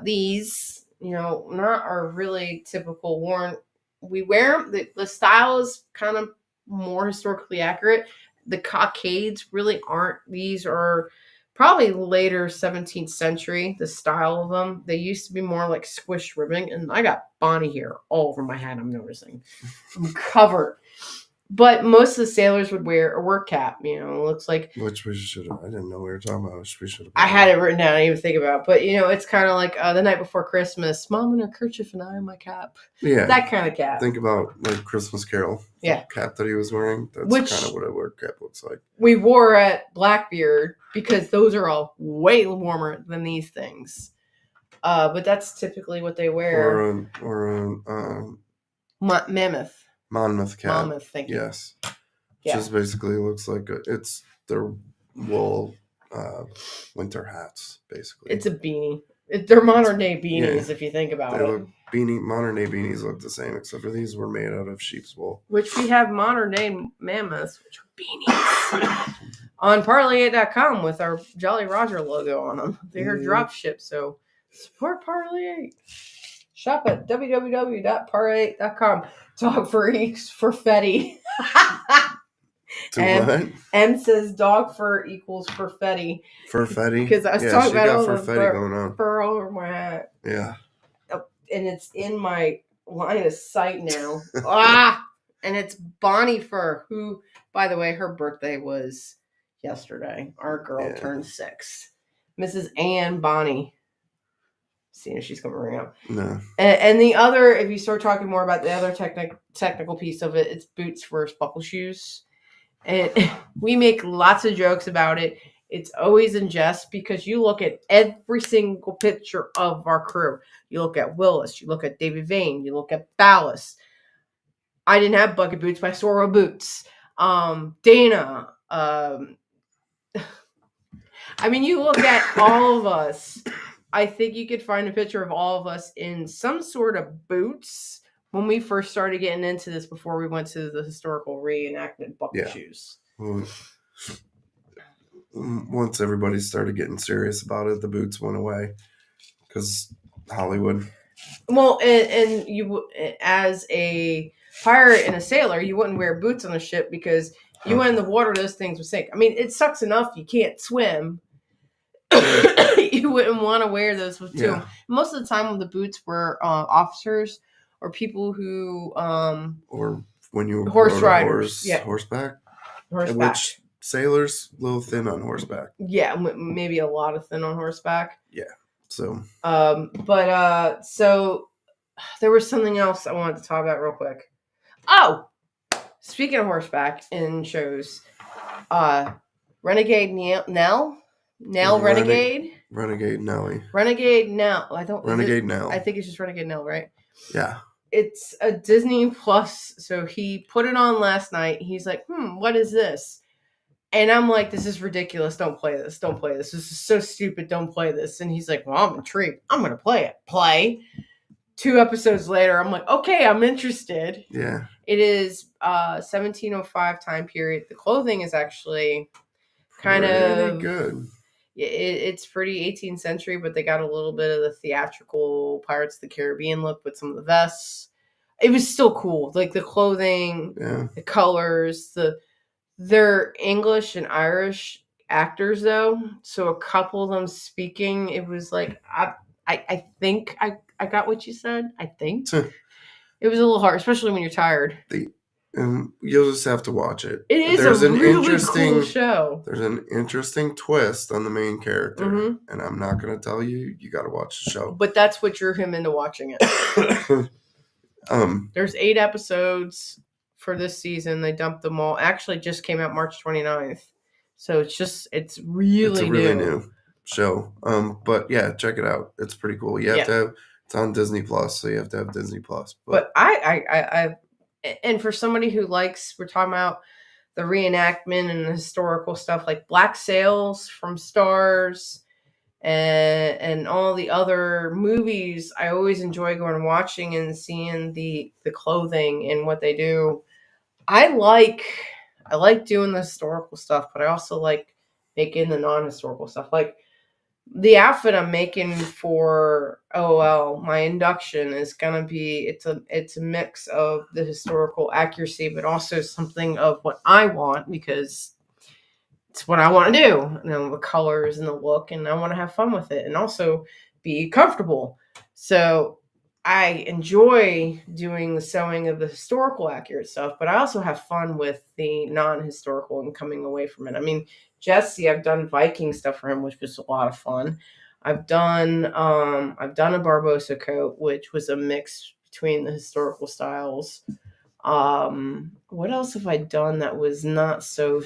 These, not our really typical worn. We wear them. The style is kind of more historically accurate. The cockades really aren't. These are probably later 17th century, the style of them. They used to be more like squished ribbing, and I got Bonnie hair all over my head, I'm noticing. I'm covered. But most of the sailors would wear a work cap, it looks like. Which we should have. I didn't know we were talking about. We should have. I had it written down, I didn't even think about it. But, it's kind of like the night before Christmas, Mom in her kerchief and I in my cap. Yeah. That kind of cap. Think about like Christmas Carol. Yeah. Cap that he was wearing. That's kind of what a work cap looks like. We wore at Blackbeard because those are all way warmer than these things. But that's typically what they wear. Or Mammoth. Monmouth cap. Monmouth, thank you. Yes. Just basically looks like it's their wool winter hats, basically. It's a beanie. They're modern day beanies, if you think about it. Modern day beanies look the same, except for these were made out of sheep's wool. Which we have modern day mammoths, which are beanies, on Parlay.com with our Jolly Roger logo on them. They're drop shipped, so support Parlay. Shop at www.parlay.com. Dog fur equals Furfetti. What? M says dog fur equals Furfetti. Furfetti? Because I was talking about all the going on. fur all over my hat. Yeah. And it's in my line of sight now. And it's Bonnie Fur, who, by the way, her birthday was yesterday. Our girl turned 6. Mrs. Ann Bonnie. Seeing if she's coming right now. No. And the other, if you start talking more about the other technical piece of it, it's boots versus buckle shoes. And we make lots of jokes about it. It's always in jest because you look at every single picture of our crew. You look at Willis, you look at David Vane, you look at Ballas. I didn't have bucket boots, but I saw boots. Dana. I mean, you look at all of us. I think you could find a picture of all of us in some sort of boots when we first started getting into this before we went to the historical reenactment bucket shoes. Well, once everybody started getting serious about it, the boots went away because Hollywood. Well, and you, as a pirate and a sailor, you wouldn't wear boots on the ship because you went in the water, those things would sink. I mean, it sucks enough you can't swim. You wouldn't want to wear those too. Yeah. Most of the time, when the boots were officers or people who, or when you were horse riders, horseback, which sailors a little thin on horseback. Yeah, maybe a lot of thin on horseback. Yeah. So, so there was something else I wanted to talk about real quick. Oh, speaking of horseback in shows, Renegade Nell, Renegade Nelly, Renegade Nell. Renegade Nell. I think it's just Renegade Nell, right? Yeah. It's a Disney Plus, so he put it on last night. He's like, what is this? And I'm like, this is ridiculous. Don't play this. Don't play this. This is so stupid. Don't play this. And he's like, well, I'm intrigued. I'm going to play it. Play. 2 episodes later, I'm like, okay, I'm interested. Yeah. It is 1705 time period. The clothing is actually kind of good. It's pretty 18th century, but they got a little bit of the theatrical Pirates of the Caribbean look with some of the vests. It was still cool. Like the clothing, the colors, they're English and Irish actors though. So a couple of them speaking, it was like, I think I got what you said. I think it was a little hard, especially when you're tired. You'll just have to watch it. It is a really cool show. There's an interesting twist on the main character, and I'm not going to tell you. You got to watch the show. But that's what drew him into watching it. There's 8 episodes for this season. They dumped them all. Actually, just came out March 29th. So it's really new show. But yeah, check it out. It's pretty cool. You have to have. It's on Disney Plus, so you have to have Disney Plus. But I and for somebody who likes, we're talking about the reenactment and the historical stuff like Black Sails from Stars and all the other movies, I always enjoy going and watching and seeing the clothing and what they do. I like doing the historical stuff, but I also like making the non-historical stuff. Like the outfit I'm making for OOL, my induction is gonna be it's a mix of the historical accuracy, but also something of what I want because it's what I want to do. You know, the colors and the look, and I want to have fun with it, and also be comfortable. So I enjoy doing the sewing of the historical accurate stuff, but I also have fun with the non-historical and coming away from it. I mean, Jesse, I've done Viking stuff for him, which was a lot of fun. I've done a Barbosa coat, which was a mix between the historical styles. What else have I done that was not so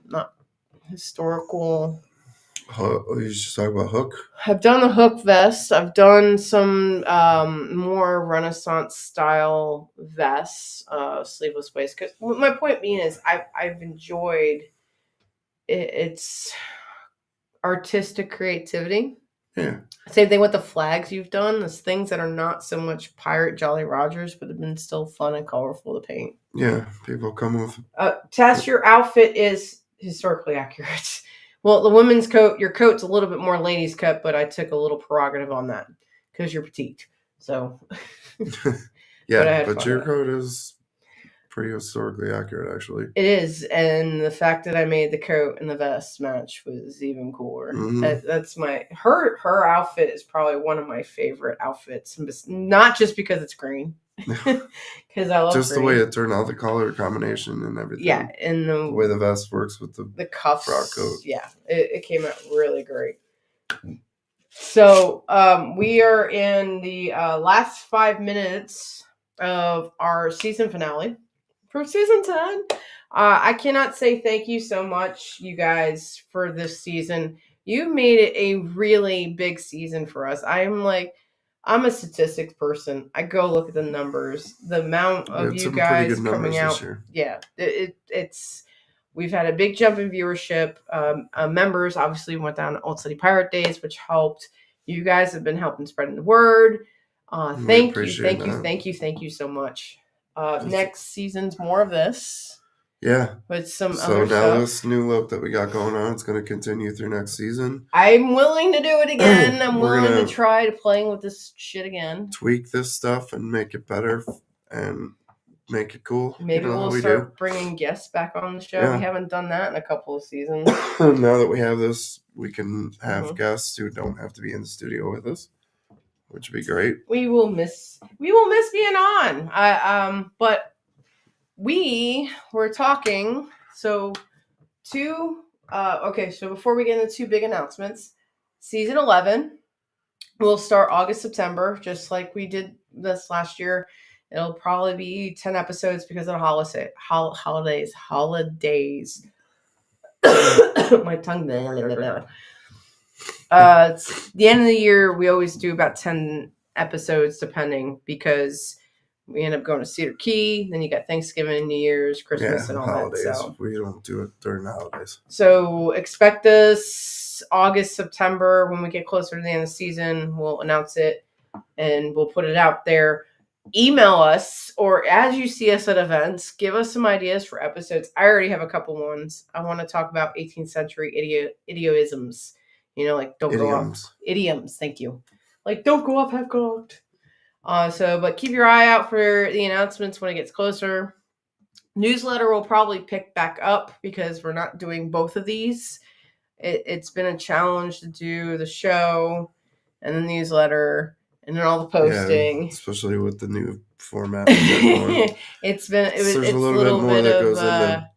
not historical? You just talk about Hook? I've done the Hook vest. I've done some more Renaissance style vests, sleeveless waistcoats. My point being is I've enjoyed it's artistic creativity. Yeah. Same thing with the flags you've done. There's things that are not so much pirate Jolly Rogers, but have been still fun and colorful to paint. Yeah, people come with. Tess, your outfit is historically accurate. Well, the women's coat, your coat's a little bit more ladies' cut, but I took a little prerogative on that because you're petite. So. Yeah, but your coat is pretty historically accurate, actually. It is, and the fact that I made the coat and the vest match was even cooler. Mm-hmm. That's her outfit is probably one of my favorite outfits, not just because it's green, because I love just green. The way it turned out, the color combination and everything. Yeah, and the way the vest works with the cuffs, frock coat. Yeah, it came out really great. So we are in the last 5 minutes of our season finale. For season 10, I cannot say thank you so much, you guys, for this season. You made it a really big season for us. I'm like, I'm a statistics person. I go look at the numbers. The amount of you guys coming out. Yeah, it's. We've had a big jump in viewership. Members obviously went down to Old City Pirate Days, which helped. You guys have been helping spreading the word. Thank you so much. Next season's more of this. Yeah. With some so other now stuff. This new look that we got going on, it's going to continue through next season. I'm willing to do it again. I'm willing to try playing with this shit again. Tweak this stuff and make it better and make it cool. Maybe we'll start bringing guests back on the show. Yeah. We haven't done that in a couple of seasons. Now that we have this, we can have guests who don't have to be in the studio with us, which would be great. We will miss being on. But we were talking. So so before we get into two big announcements, season 11 will start August, September, just like we did this last year. It'll probably be 10 episodes because of the holidays. My tongue. It's the end of the year. We always do about 10 episodes, depending, because we end up going to Cedar Key. Then you got Thanksgiving, New Year's, Christmas, and all holidays. That. So we don't do it during the holidays. So expect us August, September. When we get closer to the end of the season, we'll announce it and we'll put it out there. Email us, or as you see us at events, give us some ideas for episodes. I already have a couple ones. I want to talk about 18th century idioisms. Like don't go off. Idioms. Thank you. Like don't go off half cocked. But keep your eye out for the announcements when it gets closer. Newsletter will probably pick back up because we're not doing both of these. It's been a challenge to do the show and the newsletter and then all the posting. Yeah, especially with the new format. There's a little bit more that goes into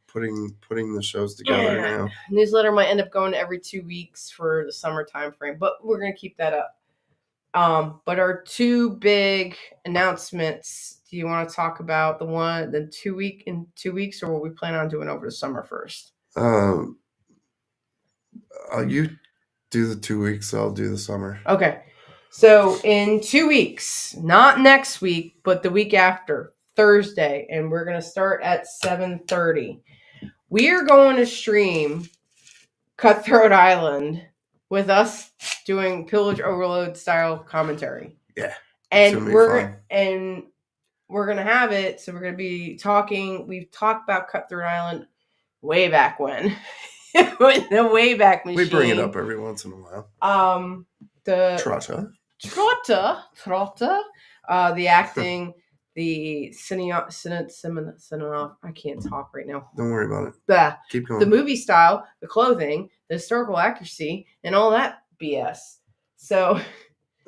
putting the shows together now. Newsletter might end up going every 2 weeks for the summer time frame, but we're going to keep that up. But our two big announcements, do you want to talk about in 2 weeks, or what we plan on doing over the summer first? You do the 2 weeks, I'll do the summer. Okay. So in 2 weeks, not next week, but the week after, Thursday, and we're going to start at 7:30. We are going to stream Cutthroat Island with us doing Pillage Overload style commentary. Yeah. And we're going to have it. So we're going to be talking. We've talked about Cutthroat Island way back when. With the Wayback Machine. We bring it up every once in a while. The Trotta. The acting, the cinema. I can't talk right now. Don't worry about it. Keep going. The movie style, the clothing, the historical accuracy, and all that BS. So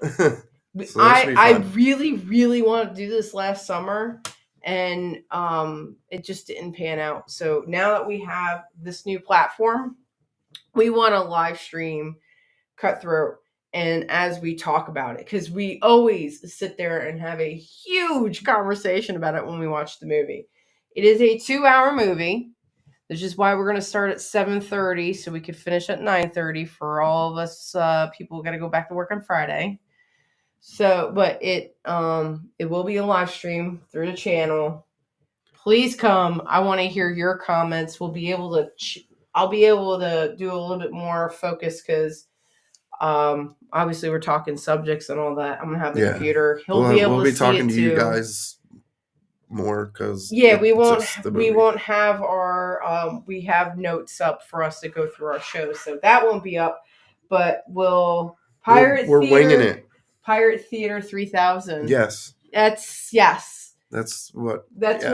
I really, really wanted to do this last summer, and it just didn't pan out. So now that we have this new platform, we want to live stream Cutthroat. And as we talk about it, because we always sit there and have a huge conversation about it when we watch the movie. It is a 2-hour movie, which is why we're going to start at 7:30 so we can finish at 9:30 for all of us people who got to go back to work on Friday. So, but it will be a live stream through the channel. Please come. I want to hear your comments. I'll be able to do a little bit more focus because obviously we're talking subjects and all that. I'm gonna have the computer. We'll be talking to you guys more because we won't have our we have notes up for us to go through our shows, so that won't be up. But we're winging it. Pirate Theater 3000. Yes. That's what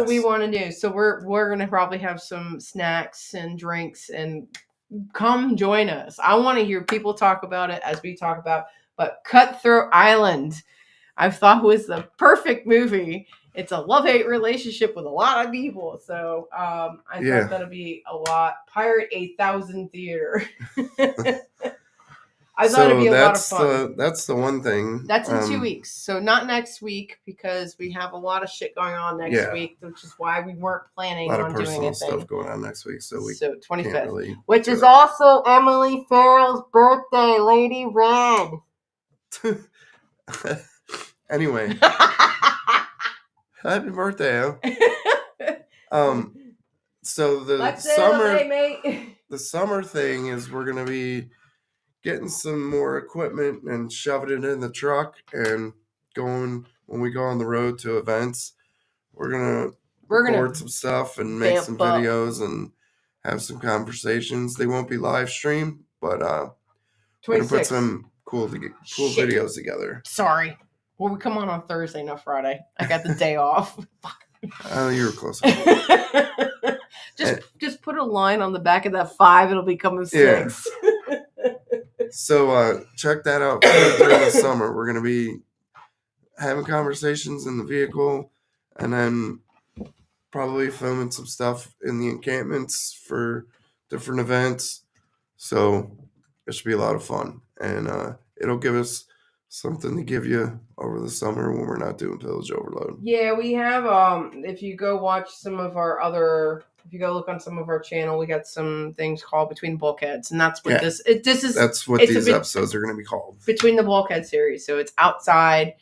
we want to do. So we're gonna probably have some snacks and drinks and. Come join us. I want to hear people talk about it as we talk about. But Cutthroat Island, I thought was the perfect movie. It's a love-hate relationship with a lot of people. So I thought that'd be a lot. Pirate 8000 Theater. I thought it'd be a lot of fun. That's the one thing. That's in 2 weeks. So not next week because we have a lot of shit going on next week, which is why we weren't planning on doing anything. A lot of personal stuff going on next week. So 25th, which is also Emily Farrell's birthday, Lady Red. Anyway, happy birthday, So the summer thing is we're gonna be getting some more equipment and shoving it in the truck and going when we go on the road to events. We're gonna record some stuff and make some videos and have some conversations. They won't be live streamed, but we're gonna put some cool videos together. Sorry. Well, we come on Thursday, not Friday. I got the day off. Oh, you were close. Just put a line on the back of that 5. It'll become a 6. Yeah. So check that out during the summer. We're gonna be having conversations in the vehicle, and then probably filming some stuff in the encampments for different events. So it should be a lot of fun, and it'll give us something to give you over the summer when we're not doing Village Overload. Yeah, we have. If you go watch some of our if you go look on some of our channel, we got some things called Between the Bulkheads, and that's what this is. That's what these episodes are going to be called. Between the Bulkhead series. So it's outside.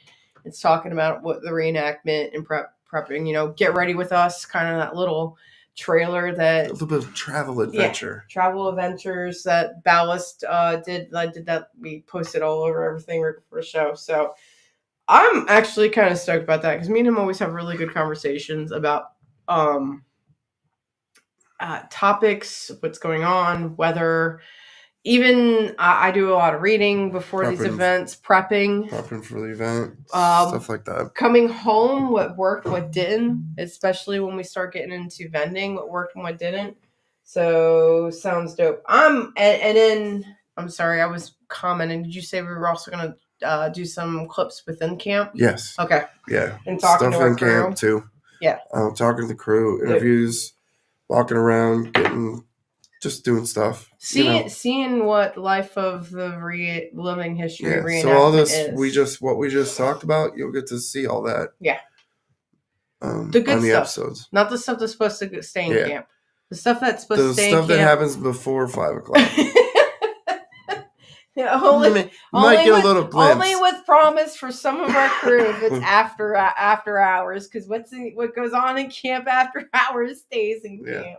It's talking about what the reenactment and prepping. Get ready with us. Kind of that little trailer that a little bit of travel adventure. Travel adventures that Ballast did. I did that. We posted all over everything right before the show. So I'm actually kind of stoked about that because me and him always have really good conversations about topics, what's going on, weather. Even I do a lot of reading before these events, prepping for the event, stuff like that. Coming home, what worked, what didn't, especially when we start getting into vending, what worked and what didn't. So sounds dope. And then I'm sorry, I was commenting. Did you say we were also going to do some clips within camp? Yes. Okay. Yeah. And talking stuff to our in crew. Camp too. Yeah. Talking to the crew, interviews, walking around, just doing stuff. Seeing what life of the living history reenactment so all this is. what we just talked about, you'll get to see all that. Yeah. The good on the stuff. Episodes. Not the stuff that's supposed to stay in camp. The stuff that's supposed to stay in camp. The stuff that happens before 5 o'clock. Only might get a little glimpse. Only with promise for some of our crew if it's after hours, because what goes on in camp after hours stays in camp.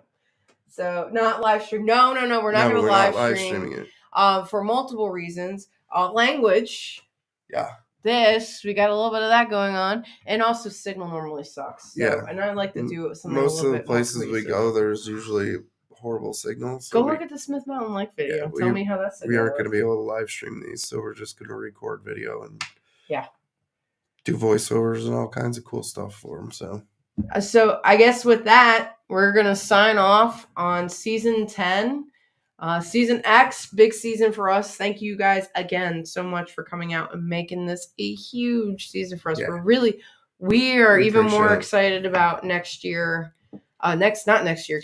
So not live stream. No. We're not going to live stream it. For multiple reasons. Language. Yeah. We got a little bit of that going on, and also signal normally sucks. So, and I like to do something. Most of the places we go, there's usually horrible signals. So look at the Smith Mountain Lake video. Tell me how that's. We aren't going to be able to live stream these, so we're just going to record video and do voiceovers and all kinds of cool stuff for them. So I guess with that, we're going to sign off on season 10. Season X, big season for us. Thank you guys again so much for coming out and making this a huge season for us. We are even more excited about next year. Not next year,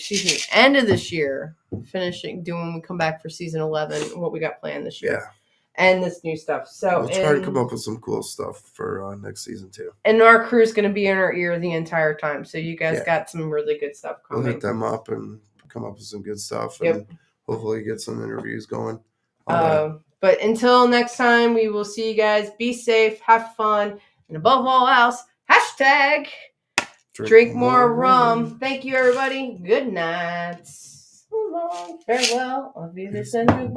end of this year, when we come back for season 11, what we got planned this year. Yeah. And this new stuff. So we'll try to come up with some cool stuff for next season too. And our crew's going to be in our ear the entire time. So you guys got some really good stuff coming. We'll hit them up and come up with some good stuff and hopefully get some interviews going. But until next time, we will see you guys. Be safe, have fun, and above all else, hashtag drink more rum. Thank you, everybody. Good night. So long. Farewell. I'll be listening to